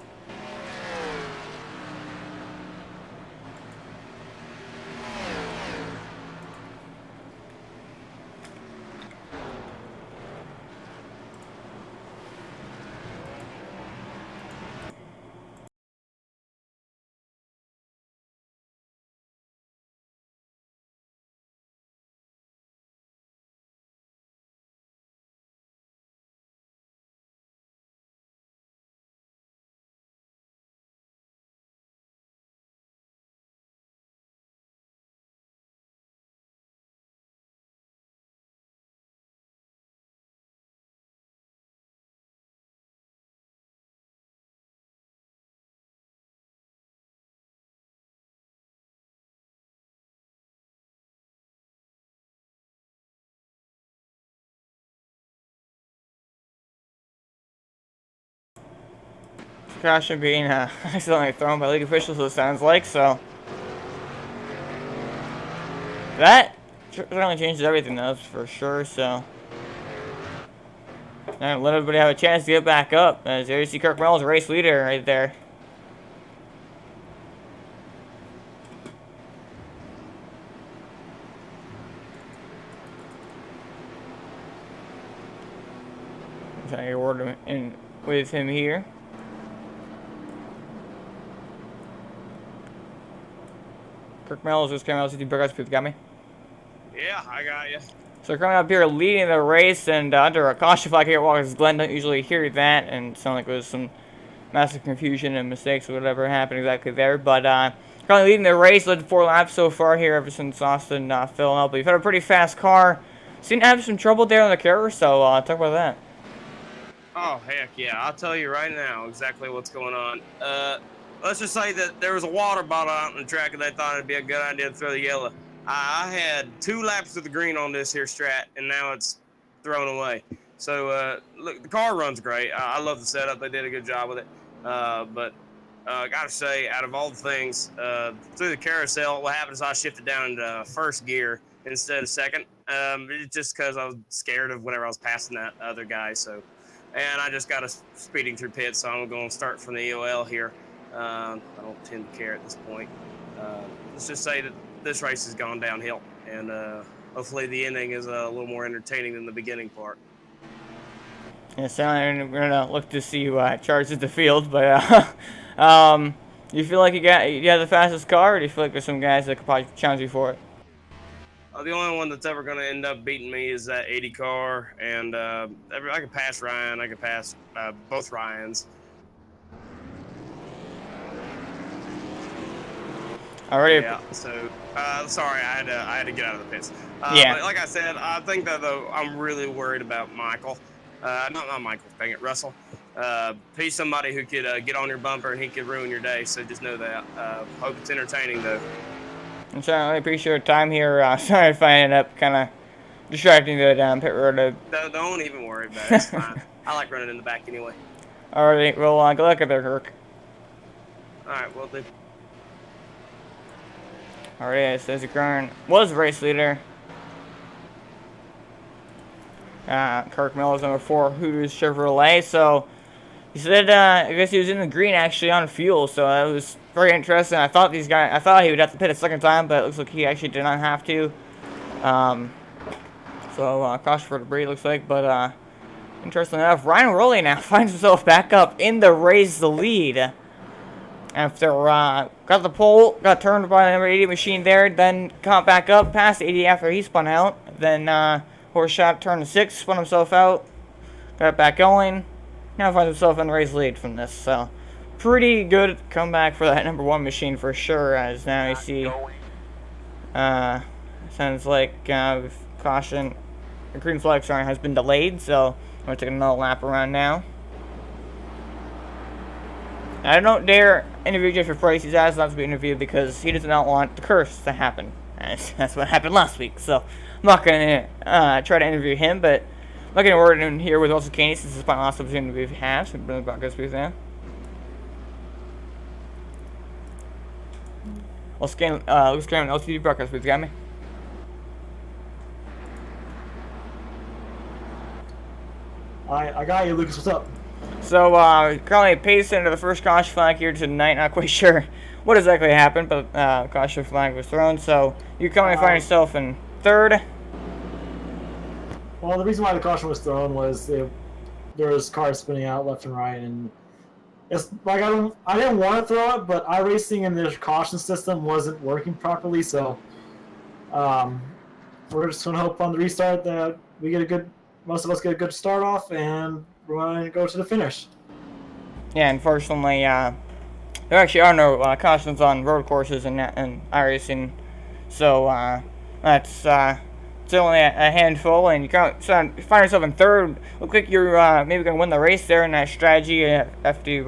caution being accidentally thrown by league officials, it sounds like, so. That certainly changes everything, though, for sure, so. And let everybody have a chance to get back up, as there you see Kirk Mel's race leader right there. I'm trying to get a word in with him here. Kirk Mel's just coming out to the broadcast booth. Got me? Yeah, I got you. So coming up here, leading the race, and under a caution flag here at Watkins Glen. Don't usually hear that, and it sounded like there was some massive confusion and mistakes or whatever happened exactly there. But currently leading the race, led 4 laps so far here ever since Austin filling up. But you've had a pretty fast car. Seemed to have some trouble there on the carrier, so talk about that. Oh, heck yeah. I'll tell you right now exactly what's going on. Let's just say that there was a water bottle out on the track and they thought it'd be a good idea to throw the yellow. I had 2 laps of the green on this here strat, and now it's thrown away. So, look, the car runs great. I love the setup. They did a good job with it. But I got to say, out of all the things, through the carousel, what happened is I shifted down into first gear instead of second. It's just because I was scared of whenever I was passing that other guy. So, and I just got us speeding through pits, so I'm going to start from the EOL here. I don't tend to care at this point. Let's just say that this race has gone downhill, and hopefully the ending is a little more entertaining than the beginning part. Yeah, so we're gonna look to see who charges the field, but do you feel like you have the fastest car, or do you feel like there's some guys that could probably challenge you for it? The only one that's ever going to end up beating me is that 80 car, and I could pass Ryan. I could pass both Ryans. Already. Yeah. So sorry, I had to get out of the pits. Yeah. But like I said, I think that though I'm really worried about Michael. Not Michael. Dang it, Russell. He's somebody who could get on your bumper and he could ruin your day. So just know that. Hope it's entertaining though. I'm sorry, I really appreciate your time here. Sorry if I ended up kind of distracting the pit road. Don't even worry about it. It's fine. I like running in the back anyway. Alright, well, good luck out there, Kirk. Alright, well, dude. Alright, so Stacey Kern was race leader. Kirk Miller was number 4, Hooters Chevrolet. So he said, I guess he was in the green actually on fuel. So that was very interesting. I thought he would have to pit a second time, but it looks like he actually did not have to. So caution for debris, looks like. But interestingly enough, Ryan Rowley now finds himself back up in the race, the lead. After got the pole, got turned by the number 80 machine there, then caught back up past 80 after he spun out. Then horse shot turned to 6, spun himself out, got back going. Now finds himself in the race lead from this. So pretty good comeback for that number 1 machine for sure. As now you see, sounds like with caution, the green flag sign has been delayed. So I'm gonna take another lap around now. I don't dare interview Jeffrey Price. He's asked not to be interviewed because he does not want the curse to happen. And that's what happened last week. So I'm not going to try to interview him, but I'm not going to word in here with Russell Caney since it's my last opportunity we have. So I'm going to broadcast with him. Let's scan LTD broadcast with you. Got me? I got you, Lucas. What's up? So, currently pacing into the first caution flag here tonight. Not quite sure what exactly happened, but caution flag was thrown. So, you currently find yourself in 3rd. Well, the reason why the caution was thrown was there was cars spinning out left and right, and it's like I didn't want to throw it, but iRacing and their caution system wasn't working properly. So, we're just gonna hope on the restart that we get most of us get a good start off, and we're going to go to the finish. Yeah, unfortunately, there actually are no cautions on road courses and iRacing, so that's it's only a handful, and you find yourself in 3rd. Look like you're maybe going to win the race there in that strategy after you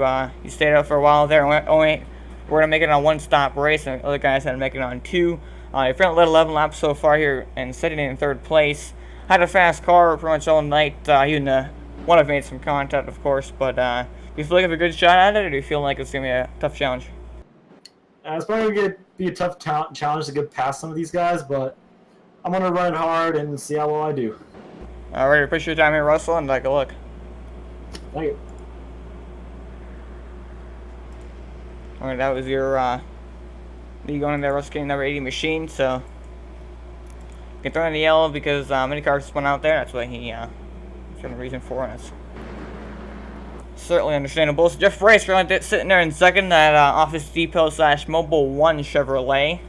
stayed out for a while there. We're going to make it on a 1-stop race, and other guys had to make it on 2. Your friend led 11 laps so far here and sitting in 3rd place. Had a fast car pretty much all night. Even one have made some contact, of course, but you feel like you have a good shot at it, or do you feel like it's going to be a tough challenge? It's probably going to be a tough challenge to get past some of these guys, but I'm going to run it hard and see how well I do. All right, appreciate your time here, Russell, and take a look. Thank you. All right, that was your lead going in there, Russell getting number 80 machine, so you can throw in the yellow because many cars spun out there. That's what he showed a reason for, and it's certainly understandable. So Jeff Race currently sitting there in second at Office Depot / Mobile One Chevrolet.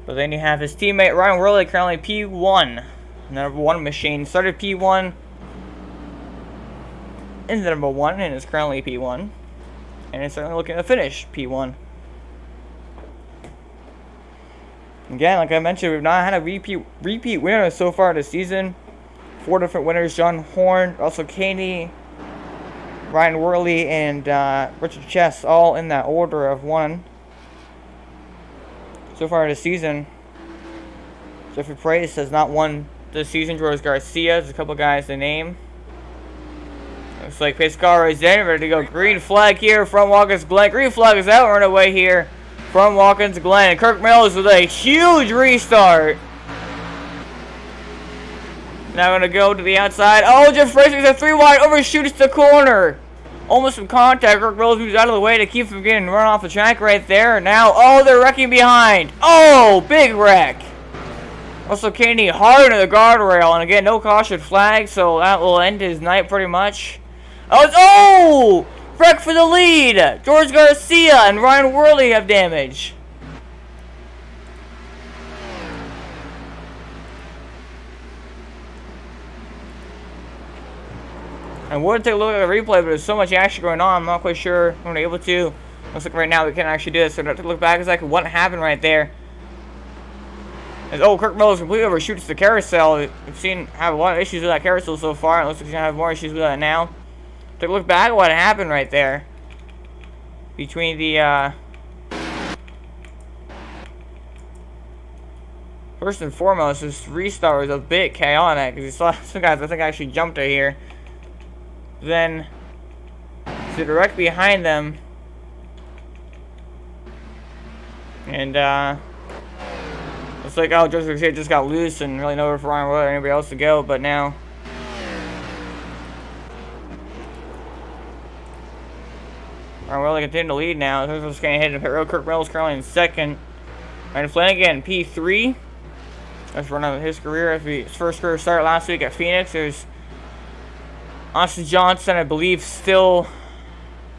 But then you have his teammate Ryan Worley currently P1, number 1 machine. Started P1 in the number 1 and is currently P1, and is certainly looking to finish P1. Again, like I mentioned, we've not had a repeat winner so far this season. 4 different winners: John Horn, Russell Caney, Ryan Worley, and Richard Chess, all in that order of 1. So far this season, Jeffrey Price has not won this season. George Garcia, there's a couple guys to name. Looks like pace car is in, ready to go. Green flag here from Watkins Glen. Green flag is out, run away here from Watkins Glen. Kirk Mills with a huge restart. Now going to go to the outside. Oh, Jeff Price is a 3 wide, overshoots the corner. Almost some contact. Kirk Mills moves out of the way to keep from getting run off the track right there. Now, oh, they're wrecking behind. Oh, big wreck. Russell Caney hard into the guardrail. And again, no caution flag, so that will end his night pretty much. Oh, wreck for the lead. George Garcia and Ryan Worley have damage. I would take a look at the replay, but there's so much action going on, I'm not quite sure I'm able to. Looks like right now we can't actually do this, so I have to look back exactly what happened right there. As, oh, Kirk Mills completely overshoots the carousel. We've seen have a lot of issues with that carousel so far, and it looks like he's going to have more issues with that now. Take a look back at what happened right there. Between the, first and foremost, this restart was a bit chaotic, because you saw some guys I think actually jumped it here. Then, to direct behind them, and looks like Joseph here just got loose and really nowhere for Ryan Worley or anybody else to go. But now, Ryan Worley continuing to lead now. Joseph's going to hit the pit road. Kirk Mills currently in second. Ryan Flanagan P3. That's run of his career. His first career start last week at Phoenix. There's Austin Johnson, I believe, still.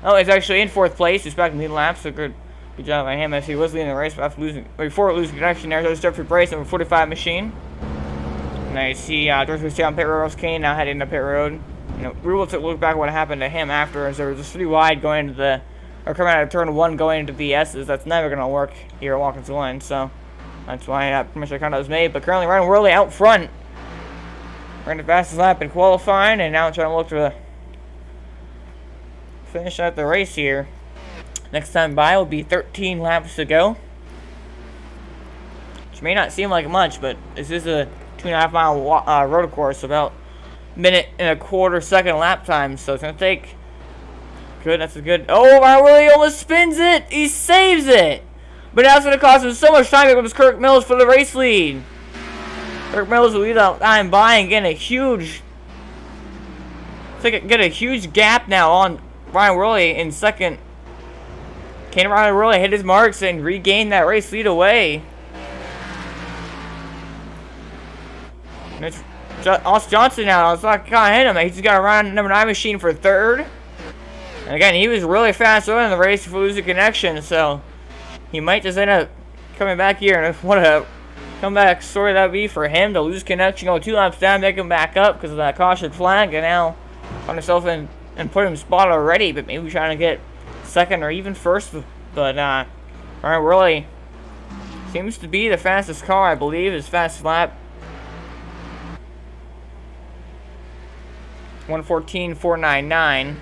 Oh, he's actually in 4th place. He's back in the lead lap, so good job by him as he was leading the race, but after before losing connection there. So it's Jeffrey Price, number 45 machine. Nice. See, George was down pit road. Ross Kane now heading to pit road. You know, we will look back at what happened to him after, as there was a 3 wide going into the, or coming out of turn 1 going into the S's. That's never going to work here at Watkins Glen, so that's why pretty much the contact was made. But currently, Ryan Worley out front. Ran the fastest lap in qualifying, and now trying to look to finish out the race here. Next time by will be 13 laps to go, which may not seem like much, but this is a 2.5 mile road course, about a minute and a quarter second lap time, so it's gonna take. Good, that's a good. Oh, Ryan Worley almost spins it. He saves it, but now it's gonna cost him so much time. Here comes Kirk Mills for the race lead. Kirk Mills will lead that time by and get a huge, get a huge gap now on Ryan Worley in second. Can Ryan Worley hit his marks and regain that race lead away? And it's Austin Johnson now. It's not gonna hit him. He's just got to run number 9 machine for 3rd. And again, he was really fast early in the race for losing connection, so he might just end up coming back here. And what a comeback story that would be for him to lose connection, go 2 laps down, make him back up because of that caution flag, and now find himself in and put him spot already, but maybe trying to get 2nd or even 1st. But Ryan Worley seems to be the fastest car, I believe. His fastest lap 1:14.499.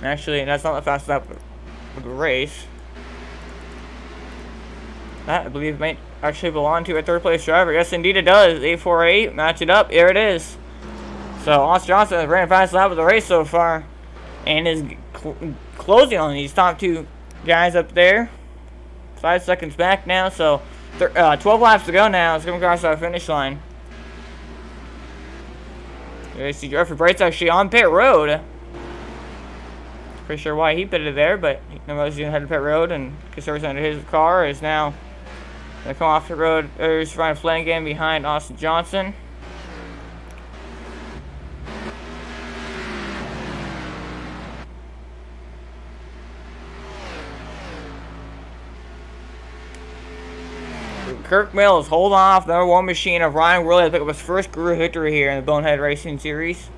Actually, that's not the fastest lap of the race. That, I believe, might actually belong to a 3rd place driver. Yes, indeed it does. 8:48. Match it up. Here it is. So, Austin Johnson has ran fast lap of the race so far. and is closing on these top two guys up there. 5 seconds back now, so 12 laps to go now. It's going across our finish line. You see Jeffrey Bright's actually on pit road. Pretty sure why he pitted there, but he knows he's going to head to pit road, and because under his car is now going to come off the road. There's Ryan Flanagan behind Austin Johnson. Kirk Mills hold off the number 1 machine of Ryan Worley to pick up his first career victory here in the Bonehead Racing Series.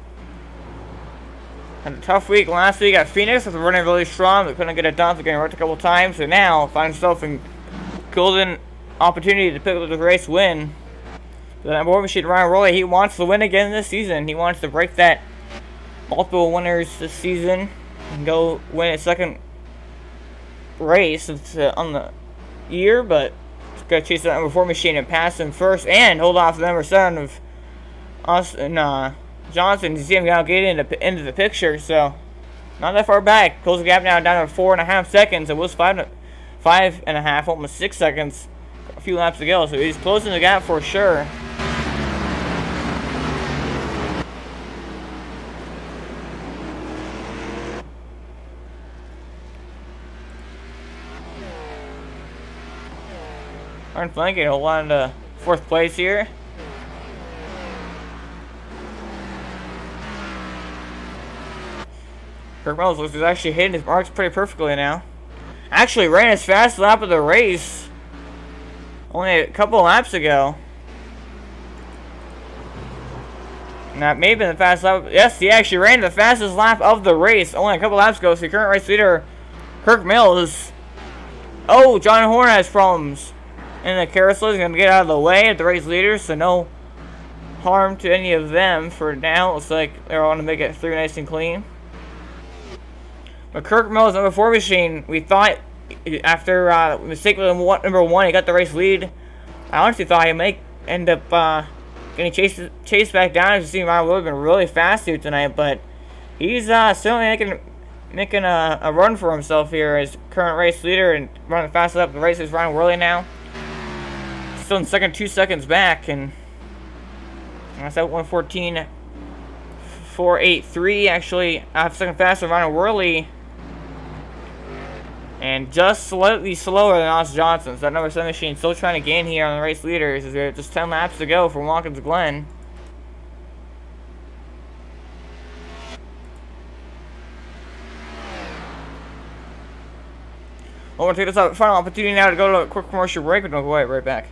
Had a tough week last week at Phoenix with running really strong, but couldn't get it done, so getting wrecked a couple times. So now finds himself in golden opportunity to pick up the race win. The number 1 machine Ryan Worley, he wants to win again this season. He wants to break that multiple winners this season and go win his second race on the year, but got to chase that number 4 machine and pass him first and hold off the number 7 of Austin Johnson. You see him now getting into the picture, so not that far back. Close the gap now down to 4.5 seconds. It was 5.5, almost 6 seconds a few laps to go, so he's closing the gap for sure. Ryan Flanagan hold on to 4th place here. Kirk Mills looks like he's actually hitting his marks pretty perfectly now. Actually ran his fast lap of the race only a couple laps ago. And that may have been the fastest lap. Yes, he actually ran the fastest lap of the race only a couple laps ago. So the current race leader, Kirk Mills. Oh, John Horn has problems. And the carousel is going to get out of the way of the race leaders, so no harm to any of them for now. It looks like they're all going to make it through nice and clean. But Kirk Mills, number 4 machine, we thought after mistake with number 1, he got the race lead. I honestly thought he might end up getting chased back down. As you see, Ryan would have been really fast here tonight, but he's certainly making a run for himself here as current race leader and running fast up the race is Ryan Worley now. Still in second, 2 seconds back, and that's at 1:14.483. Actually, half a second faster than Ryan Worley, and just slightly slower than Austin Johnson. So that number 7 machine still trying to gain here on the race leaders as we have just 10 laps to go from Watkins Glen. Well, we're going to take this final opportunity now to go to a quick commercial break, but we'll go right back.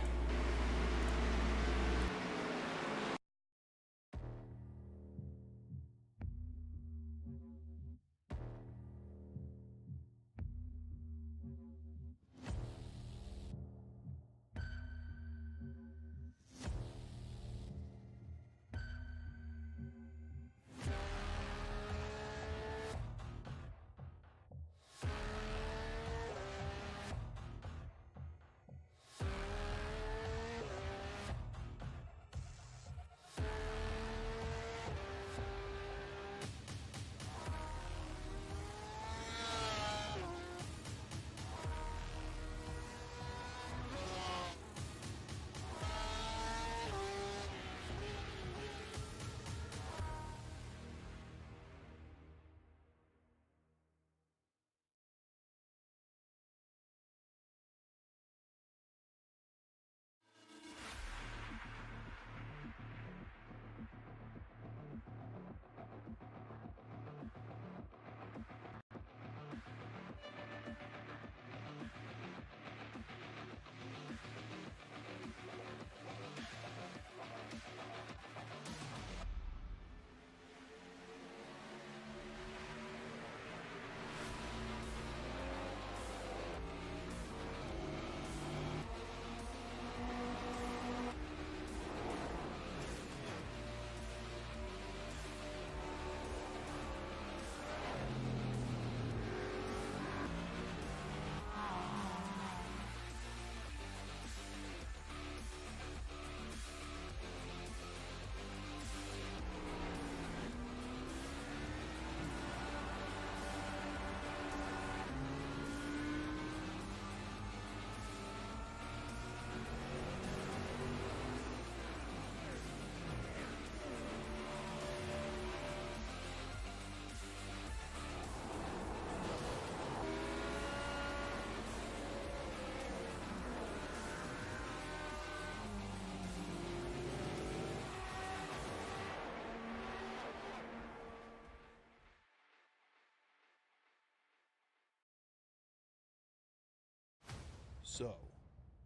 So,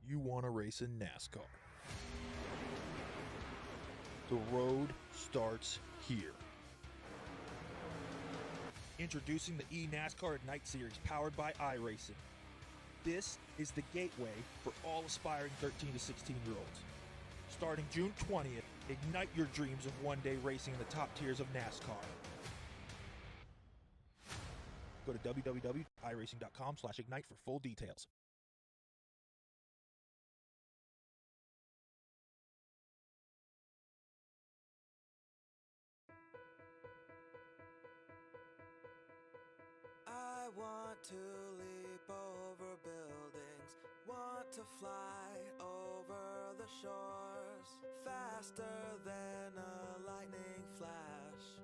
you want to race in NASCAR. The road starts here. Introducing the eNASCAR Ignite Series powered by iRacing. This is the gateway for all aspiring 13 to 16-year-olds. Starting June 20th, ignite your dreams of one day racing in the top tiers of NASCAR. Go to www.iracing.com/ignite for full details. I want to leap over buildings, want to fly over the shores, faster than a lightning flash,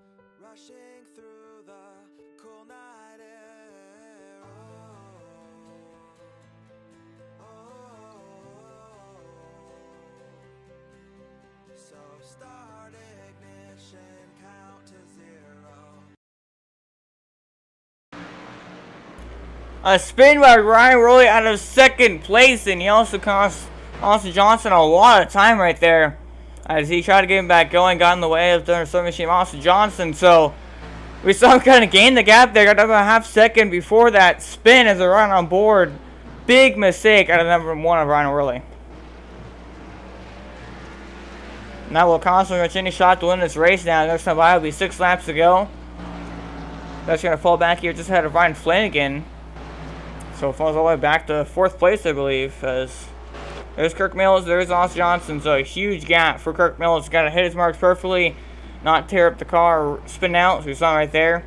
rushing through the cool night air. So start ignition, count to 0. A spin by Ryan Rowley out of second place, and he also cost Austin Johnson a lot of time right there as he tried to get him back going, got in the way of the service machine Austin Johnson. So we saw him kind of gain the gap there, got about a half second before that spin as a run on board. Big mistake out of number 1 of Ryan Rowley. Now will constantly reach any shot to win this race now. Next time by will be 6 laps to go. That's going to fall back here just ahead of Ryan Flanagan. So it falls all the way back to 4th place, I believe. As there's Kirk Mills, there's Austin Johnson. So a huge gap for Kirk Mills. Got to hit his marks perfectly, not tear up the car or spin out. So we saw right there.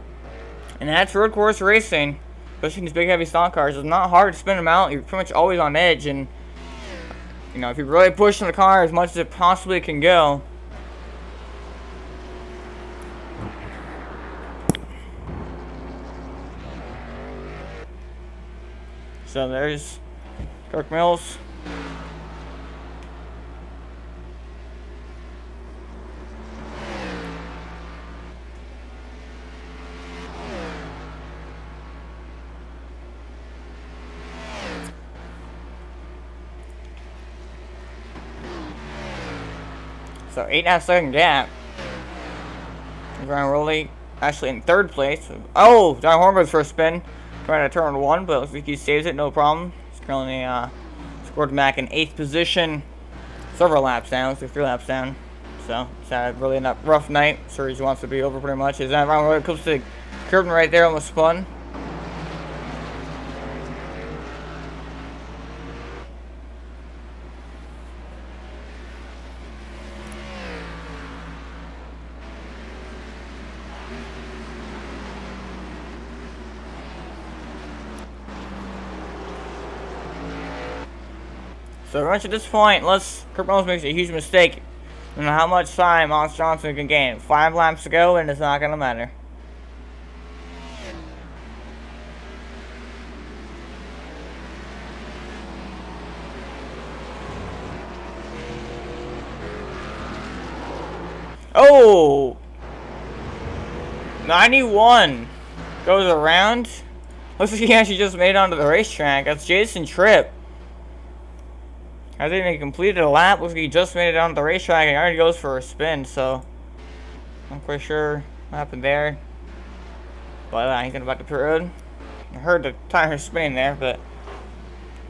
And that's road course racing, especially in these big heavy stock cars. It's not hard to spin them out. You're pretty much always on edge. And you know, if you're really pushing the car as much as it possibly can go. So there's Kirk Mills. So 8.5 second gap. Ryan Rowley actually in 3rd place. Oh, John Hornberg's first spin. Trying to turn 1, but looks like he saves it, no problem. He's currently scored back in 8th position. Several laps down, so 3 laps down. So it's had really a rough night. Series wants to be over pretty much. As Ryan Rowley comes to the curtain right there, almost spun. So pretty much at this point, unless Kirk Mills makes a huge mistake, I don't know how much time Austin Johnson can gain. 5 laps to go, and it's not going to matter. Oh! 91 goes around. Looks like he actually just made it onto the racetrack. That's Jason Tripp. I think he completed a lap. Looks like he just made it on the racetrack and already goes for a spin, so I'm not quite sure what happened there. But he's gonna back up the road. I heard the tire spinning there, but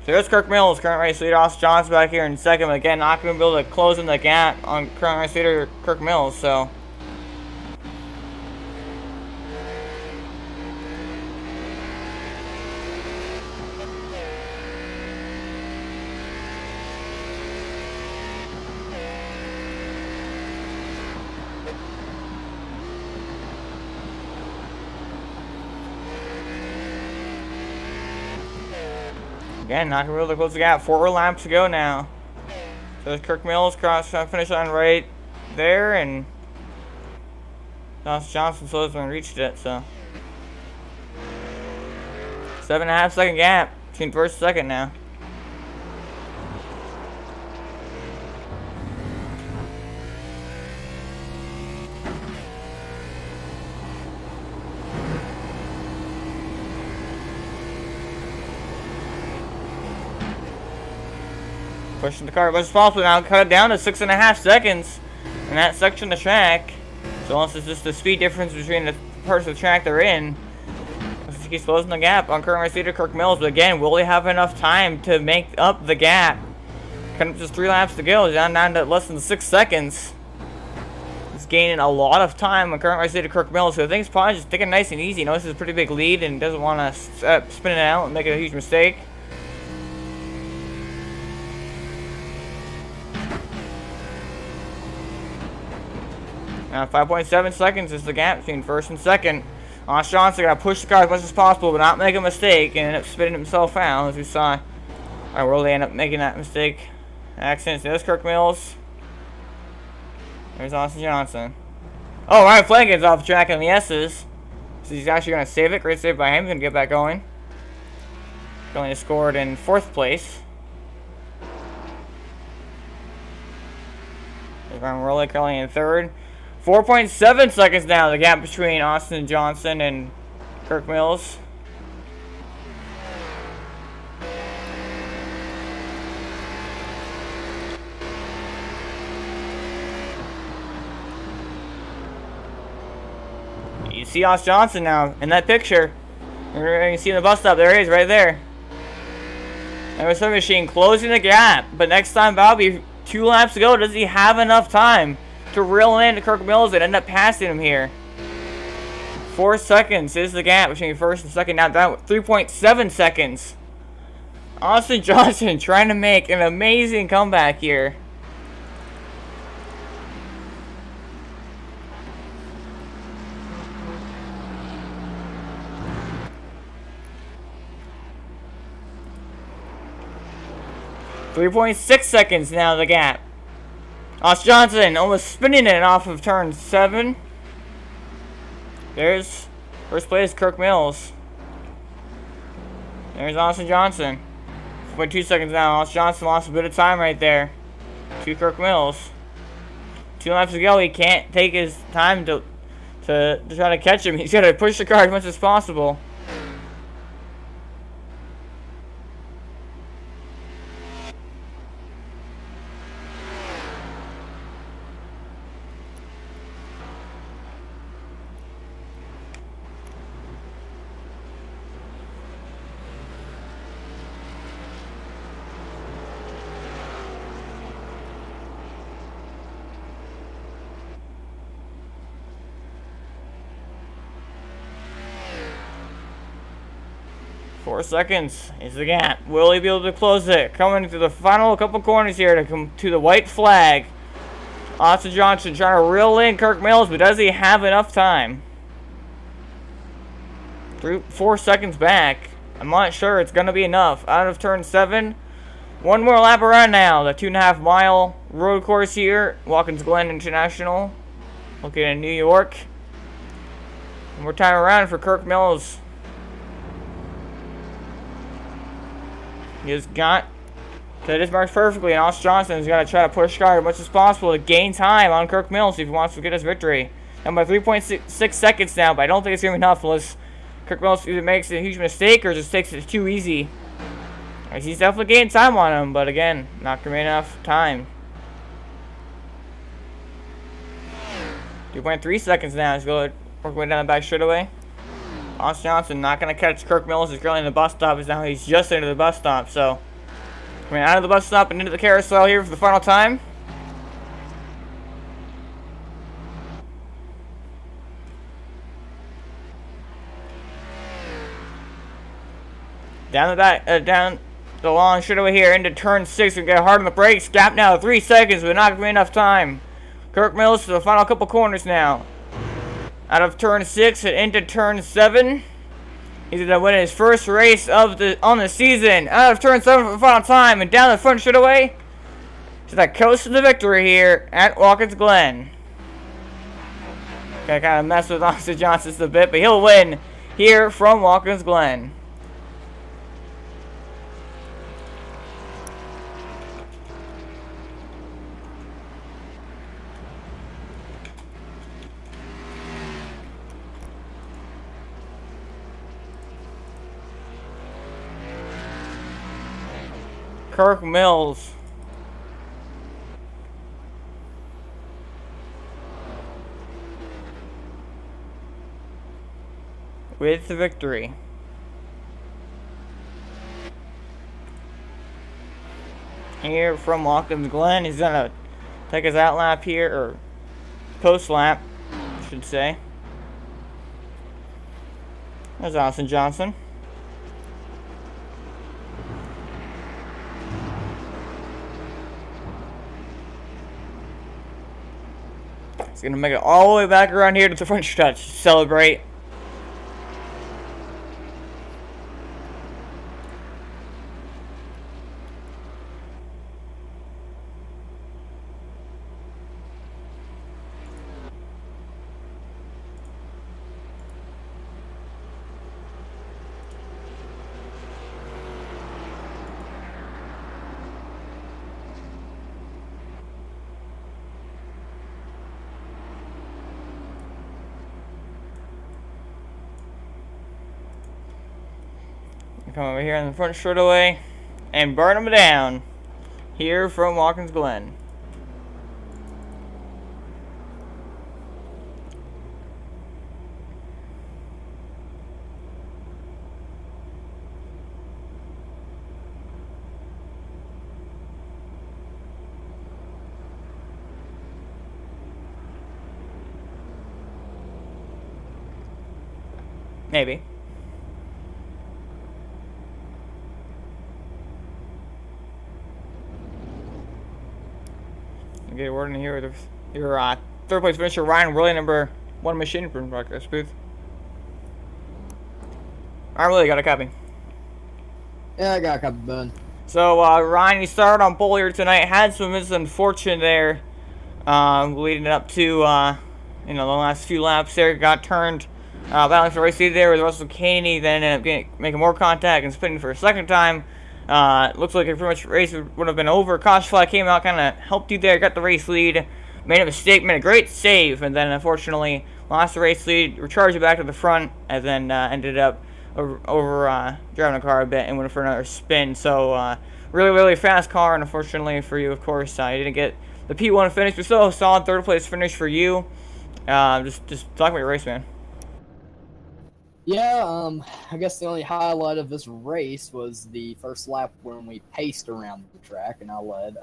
so there's Kirk Mills, current race leader. Austin Johnson back here in 2nd, but again, not gonna be able to close in the gap on current race leader Kirk Mills, so. Again, not gonna be able to close the gap. 4 laps to go now. So there's Kirk Mills finish line right there, and Austin Johnson still hasn't reached it. So 7.5 second gap between 1st and 2nd now. Pushing the car as much as possible now. Cut it down to 6.5 seconds in that section of the track. So unless it's just the speed difference between the parts of the track they're in, he's closing the gap on current race leader Kirk Mills. But again, will he have enough time to make up the gap? Kind of just 3 laps to go. He's down to less than 6 seconds. He's gaining a lot of time on current race leader Kirk Mills. So I think he's probably just taking it nice and easy. He knows it's a pretty big lead and doesn't want to spin it out and make a huge mistake. Now 5.7 seconds is the gap between first and second. Austin Johnson got to push the car as much as possible, but not make a mistake, and end up spinning himself out, as we saw. Alright, where they end up making that mistake. Accident. There's Kirk Mills. There's Austin Johnson. Oh, Ryan Flanagan's off the track on the S's. So he's actually going to save it. Great save by him. He's going to get back going. He only scored in 4th place. There's Ryan Worley currently in 3rd. 4.7 seconds now, the gap between Austin Johnson and Kirk Mills. You see Austin Johnson now in that picture. You can see the bus stop. There he is, right there. There's the machine closing the gap. But next time, Bobby, 2 laps to go. Does he have enough time to reel in to Kirk Mills and end up passing him here? 4 seconds is the gap between first and second. Now down 3.7 seconds. Austin Johnson trying to make an amazing comeback here. .6 seconds now the gap. Austin Johnson almost spinning it off of turn 7. There's first place Kirk Mills. There's Austin Johnson. 4.2 seconds now. Austin Johnson lost a bit of time right there to Kirk Mills. 2 laps to go. He can't take his time to try to catch him. He's got to push the car as much as possible. Four seconds is the gap. Will he be able to close it? Coming to the final couple corners here to come to the white flag. Austin Johnson trying to reel in Kirk Mills, but does he have enough time? 4 seconds back. I'm not sure it's going to be enough. Out of turn 7. 1 more lap around now. The 2.5 mile road course here. Watkins Glen International. Located in New York. One more time around for Kirk Mills. He has got to this marks perfectly, and Austin Johnson is going to try to push hard as much as possible to gain time on Kirk Mills if he wants to get his victory. Down by 3.6 seconds now, but I don't think it's going to be enough unless Kirk Mills either makes a huge mistake or just takes it too easy. He's definitely gained time on him, but again, not going to be enough time. 2.3 seconds now. He's going working down the back straightaway. Austin Johnson not going to catch Kirk Mills. He's currently in the bus stop. Now he's just into the bus stop. So, coming out of the bus stop and into the carousel here for the final time. Down the back, down the long straightaway here into turn 6. We get hard on the brakes. Gap now 3 seconds, but not going to be enough time. Kirk Mills to the final couple corners now. Out of turn 6 and into turn 7. He's going to win his first race on the season. Out of turn 7 for the final time. And down the front straightaway. To the coast of the victory here at Watkins Glen. Gotta kind of mess with Austin Johnson a bit. But he'll win here from Watkins Glen. Kirk Mills with the victory. Here from Watkins Glen, he's gonna take his out lap here, or post lap, I should say. There's Austin Johnson. He's gonna make it all the way back around here to the front stretch to celebrate. Come over here in the front straightaway and burn them down. Here from Watkins Glen. Maybe. Get a word in here with your third place finisher Ryan Willie, number 1 machine from broadcast booth. I really got a copy. Yeah, I got a copy, bud. So Ryan, you started on pole here tonight. Had some misfortune there, leading up to the last few laps there. Got turned battling for the race lead there with Russell Caney. Then ended up making more contact and spinning for a second time. Looks like a pretty much race would have been over. Caution flag came out, kind of helped you there, got the race lead, made a mistake, made a great save, and then unfortunately lost the race lead, recharged it back to the front, and then ended up over driving the car a bit and went for another spin. So really fast car, and unfortunately for you, of course, you didn't get the P1 finish, but still a solid third place finish for you. Just talk about your race, man. Yeah, I guess the only highlight of this race was the first lap when we paced around the track and I led.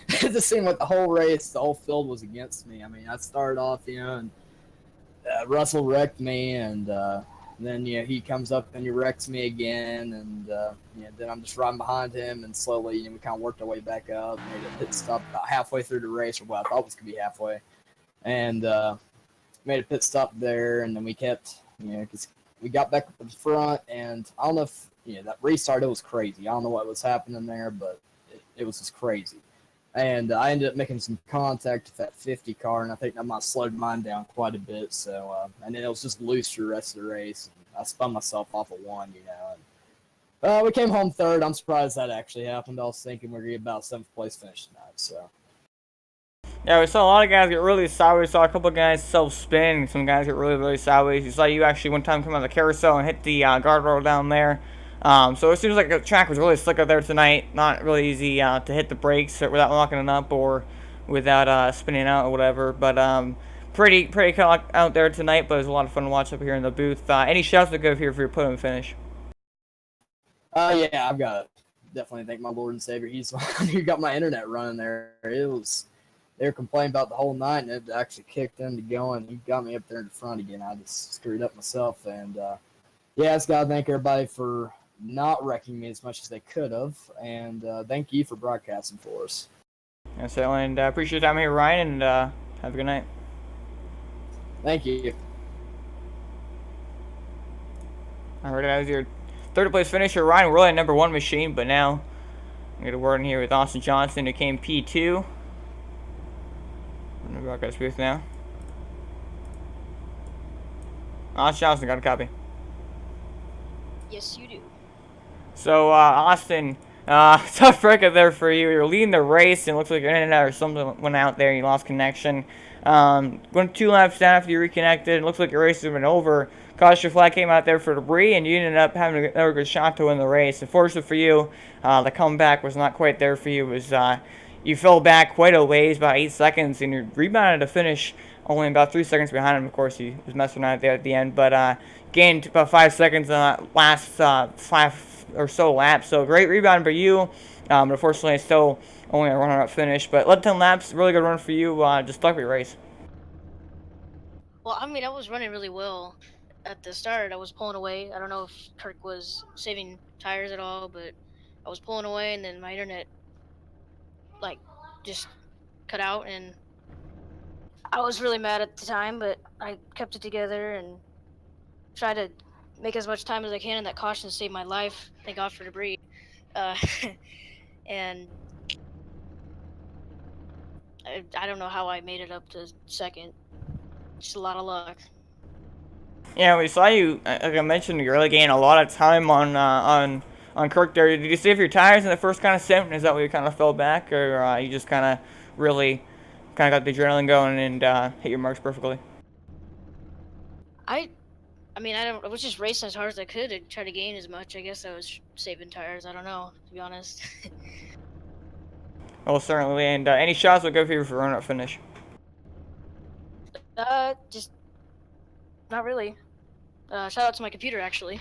It just seemed like the whole race, the whole field was against me. I mean, I started off, and Russell wrecked me, and then he comes up and he wrecks me again, and then I'm just riding behind him, and slowly we kind of worked our way back up, made a pit stop about halfway through the race, or what I thought was going to be halfway, and made a pit stop there, and then we kept, because we got back up in front, and I don't know if, that restart, it was crazy. I don't know what was happening there, but it was just crazy. And I ended up making some contact with that 50 car, and I think that might have slowed mine down quite a bit. So, and then it was just loose for the rest of the race. I spun myself off of one, And, we came home third. I'm surprised that actually happened. I was thinking we were going to get about 7th place finish tonight, so. Yeah, we saw a lot of guys get really sideways. We saw a couple of guys self-spin. Some guys get really sideways. You saw you actually one time come on the carousel and hit the guardrail down there. So it seems like the track was really slick out there tonight. Not really easy to hit the brakes without locking it up or without spinning out or whatever. But pretty out there tonight. But it was a lot of fun to watch up here in the booth. Any shouts to give here for your podium finish? Yeah, I've got to definitely thank my Lord and Savior. He's the one who got my internet running there. They were complaining about the whole night, and it actually kicked into going. He got me up there in the front again. I just screwed up myself. And, I just got to thank everybody for not wrecking me as much as they could have. And thank you for broadcasting for us. Yeah, so, and appreciate your time here, Ryan, and have a good night. Thank you. All right, that was your third place finisher, Ryan. We're really at number 1 machine, but now I get a word in here with Austin Johnson, who came P2. In the broadcast booth now. Austin Johnson, got a copy. Yes, you do. So, Austin, tough record there for you. You're leading the race, and it looks like your internet or something went out there. You lost connection. Went 2 laps down after you reconnected. It looks like your race has been over. Caution flag came out there for debris, and you ended up having another good shot to win the race. Unfortunately for you, the comeback was not quite there for you. It was you fell back quite a ways, about 8 seconds, and you rebounded to finish only about 3 seconds behind him. Of course, he was messing around there at the end, but gained about 5 seconds in that last 5 or so laps. So great rebound for you. But unfortunately, still only a runner-up finish. But led 10 laps, really good run for you. Just stuck with your race. Well, I mean, I was running really well at the start. I was pulling away. I don't know if Kirk was saving tires at all, but I was pulling away, and then my internet, like, just cut out, and I was really mad at the time, but I kept it together and tried to make as much time as I can, and that caution saved my life. Thank God for debris. Uh, and I don't know how I made it up to second. Just a lot of luck. Yeah, we saw you. Like I mentioned, you really gained a lot of time on Kirk there. Did you save your tires in the first kind of stint? Is that where you kind of fell back, or you just kind of really kind of got the adrenaline going and hit your marks perfectly? I mean, I was just racing as hard as I could to try to gain as much. I guess I was saving tires. I don't know, to be honest. Well, certainly. And any shots would go for you for run-up finish? Just not really. Shout out to my computer, actually,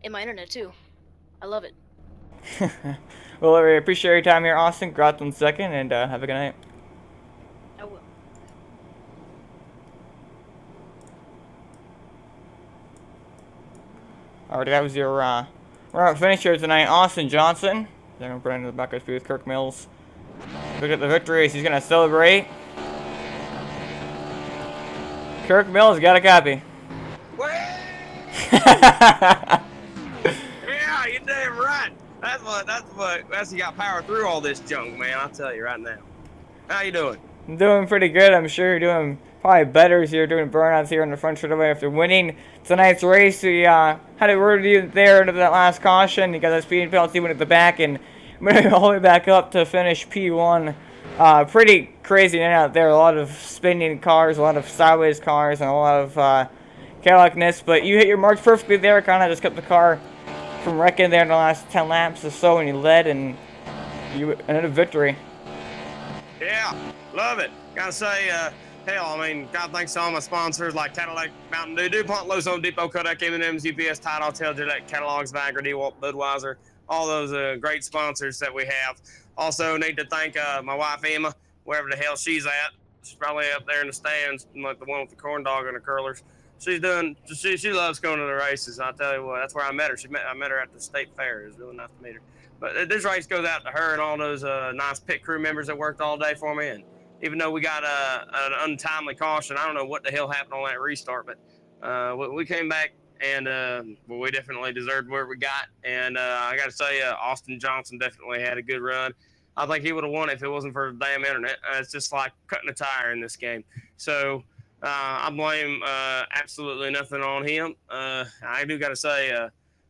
and my internet too. I love it. Well, I appreciate your time here, Austin. Congrats on second, and have a good night. I will. Alright, that was your run-up finisher tonight, Austin Johnson. They're going to put into the back of speed with Kirk Mills. Look at the victory as he's going to celebrate. Kirk Mills got a copy. Yeah, you're damn right. That's you got power through all this junk, man. I'll tell you right now. How you doing? I'm doing pretty good. I'm sure you're doing probably better as you're doing burnouts here in the front straightaway after winning tonight's race. We had a word with you there into that last caution. You got that speeding penalty, went at the back, and moved all the way back up to finish P1. Pretty crazy night out there. A lot of spinning cars, a lot of sideways cars, and a lot of Cadillac-ness. But you hit your marks perfectly there. Kind of just kept the car from wrecking there in the last 10 laps or so, and you led, and you ended a victory. Yeah, love it. Gotta say, hell, I mean, God thanks to all my sponsors like Cadillac, Mountain Dew, DuPont, Lowe's, Home Depot, Kodak, M&M's, UPS, Tide, Autel, Gillette, Catalogs, Viagra, DeWalt, Budweiser, all those great sponsors that we have. Also need to thank my wife, Emma, wherever the hell she's at. She's probably up there in the stands, like the one with the corn dog and the curlers. She loves going to the races. I'll tell you what, that's where I met her. I met her at the state fair. It was really nice to meet her. But this race goes out to her and all those nice pit crew members that worked all day for me. And even though we got an untimely caution, I don't know what the hell happened on that restart, but we came back and we definitely deserved where we got. And I got to say, Austin Johnson definitely had a good run. I think he would have won if it wasn't for the damn internet. It's just like cutting a tire in this game. So I blame absolutely nothing on him. I do got to say,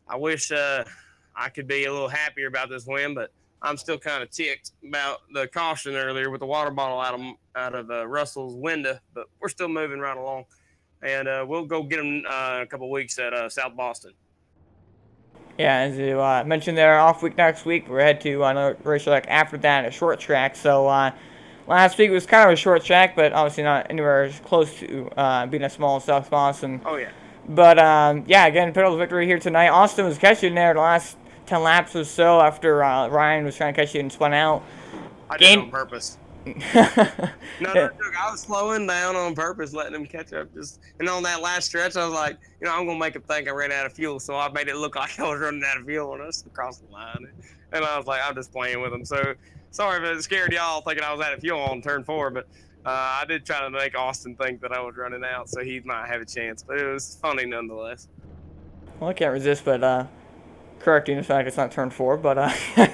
I wish I could be a little happier about this win, but I'm still kind of ticked about the caution earlier with the water bottle out of Russell's window, but we're still moving right along. And we'll go get him in a couple weeks at South Boston. Yeah, as you mentioned there, off week next week. We're head to another racetrack after that, a short track. So last week was kind of a short track, but obviously not anywhere as close to being a small South Boston. Oh, yeah. But, yeah, again, pedal victory here tonight. Austin was catching there the last 10 laps or so after Ryan was trying to catch you and spun out. I did it on purpose. No, I was slowing down on purpose, letting him catch up. And on that last stretch, I was like, I'm going to make him think I ran out of fuel. So I made it look like I was running out of fuel when I was across the line. And I was like, I'm just playing with him. So sorry if it scared y'all thinking I was out of fuel on turn 4. But I did try to make Austin think that I was running out, so he might have a chance. But it was funny nonetheless. Well, I can't resist, but correcting the fact it's not turn 4, but oh, hell,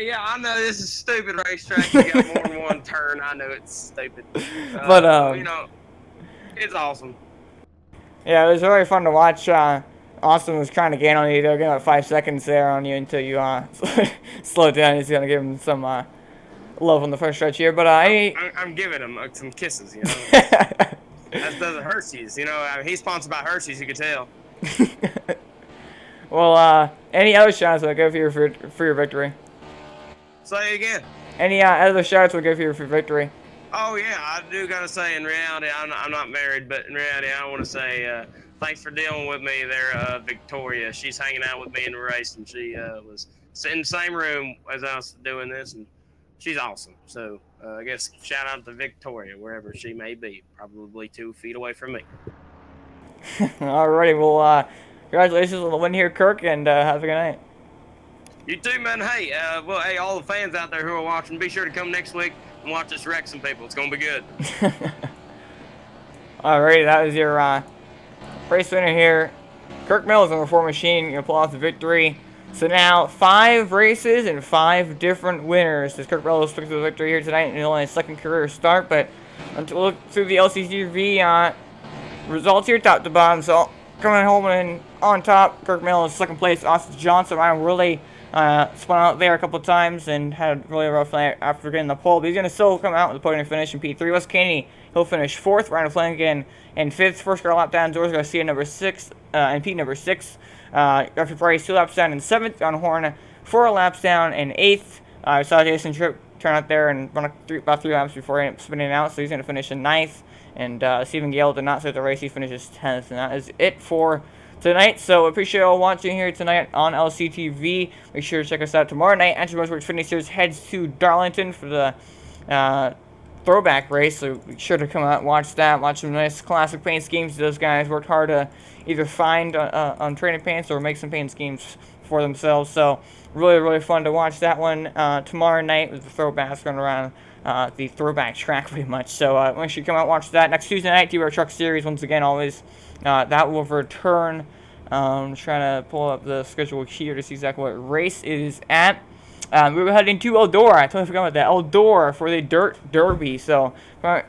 yeah, I know this is a stupid racetrack. You got more than one turn. I know it's stupid. But, it's awesome. Yeah, it was very fun to watch. Austin was trying to gain on you. They were getting about 5 seconds there on you until you slowed down. He's going to give him some love on the first stretch here. But I'm giving him some kisses, That does Hershey's. He's sponsored by Hershey's, you could tell. Well, any other shots will go for your victory? Say it again. Any other shots will go for your victory? Oh yeah, I do gotta say, in reality, I'm not married, but in reality, I want to say thanks for dealing with me there, Victoria. She's hanging out with me in the race, and she was in the same room as I was doing this, and she's awesome. So I guess shout out to Victoria, wherever she may be, probably 2 feet away from me. Alrighty, well, congratulations on the win here, Kirk, and have a good night. You too, man. Hey, hey, all the fans out there who are watching, be sure to come next week and watch us wreck some people. It's gonna be good. Alrighty, that was your race winner here. Kirk Mills on the 4 machine, gonna pull off the victory. So now 5 races and 5 different winners. As Kirk Mills took the victory here tonight in only his second career start, but to look through the LCTV results here, top to bottom. So coming home and on top, Kirk Mills, second place. Austin Johnson, Ryan really spun out there a couple of times and had a really rough night after getting the pole. But he's going to still come out with a podium finish in P3. Wes Caney, he'll finish 4th. Ryan Flanagan in 5th. First car lap down. George Garcia number 6 and Pete number 6. Jeffrey Price 2 laps down in 7th. John Horn 4 laps down in 8th. I saw Jason Tripp turn out there and run about 3 laps before he ended up spinning out, so he's going to finish in 9th. And Stephen Gale did not start the race. He finishes 10th. And that is it for tonight. So appreciate you all watching here tonight on LCTV. Make sure to check us out tomorrow night. Entry Motorsports Fitness Series heads to Darlington for the throwback race. So be sure to come out and watch that. Watch some nice classic paint schemes. Those guys worked hard to either find on training paints or make some paint schemes for themselves. So really, really fun to watch that one tomorrow night with the throwbacks going around the throwback track pretty much. So make sure you come out and watch that. Next Tuesday night, BHR Truck Series once again, always. That will return. I'm trying to pull up the schedule here to see exactly what race it is at. We were heading to Eldora. I totally forgot about that. Eldora for the Dirt Derby. So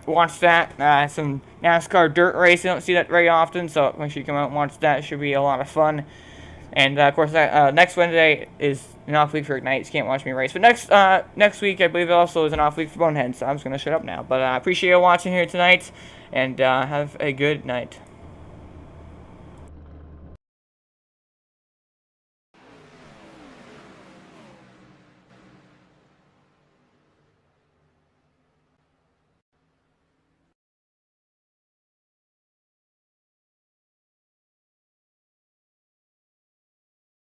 watch that. Some NASCAR dirt race. You don't see that very often. So make sure you come out and watch that. It should be a lot of fun. And of course, next Wednesday is an off week for Ignite. You can't watch me race. But next week, I believe, also is an off week for Bonehead. So I'm just gonna shut up now. But I appreciate you watching here tonight, and have a good night.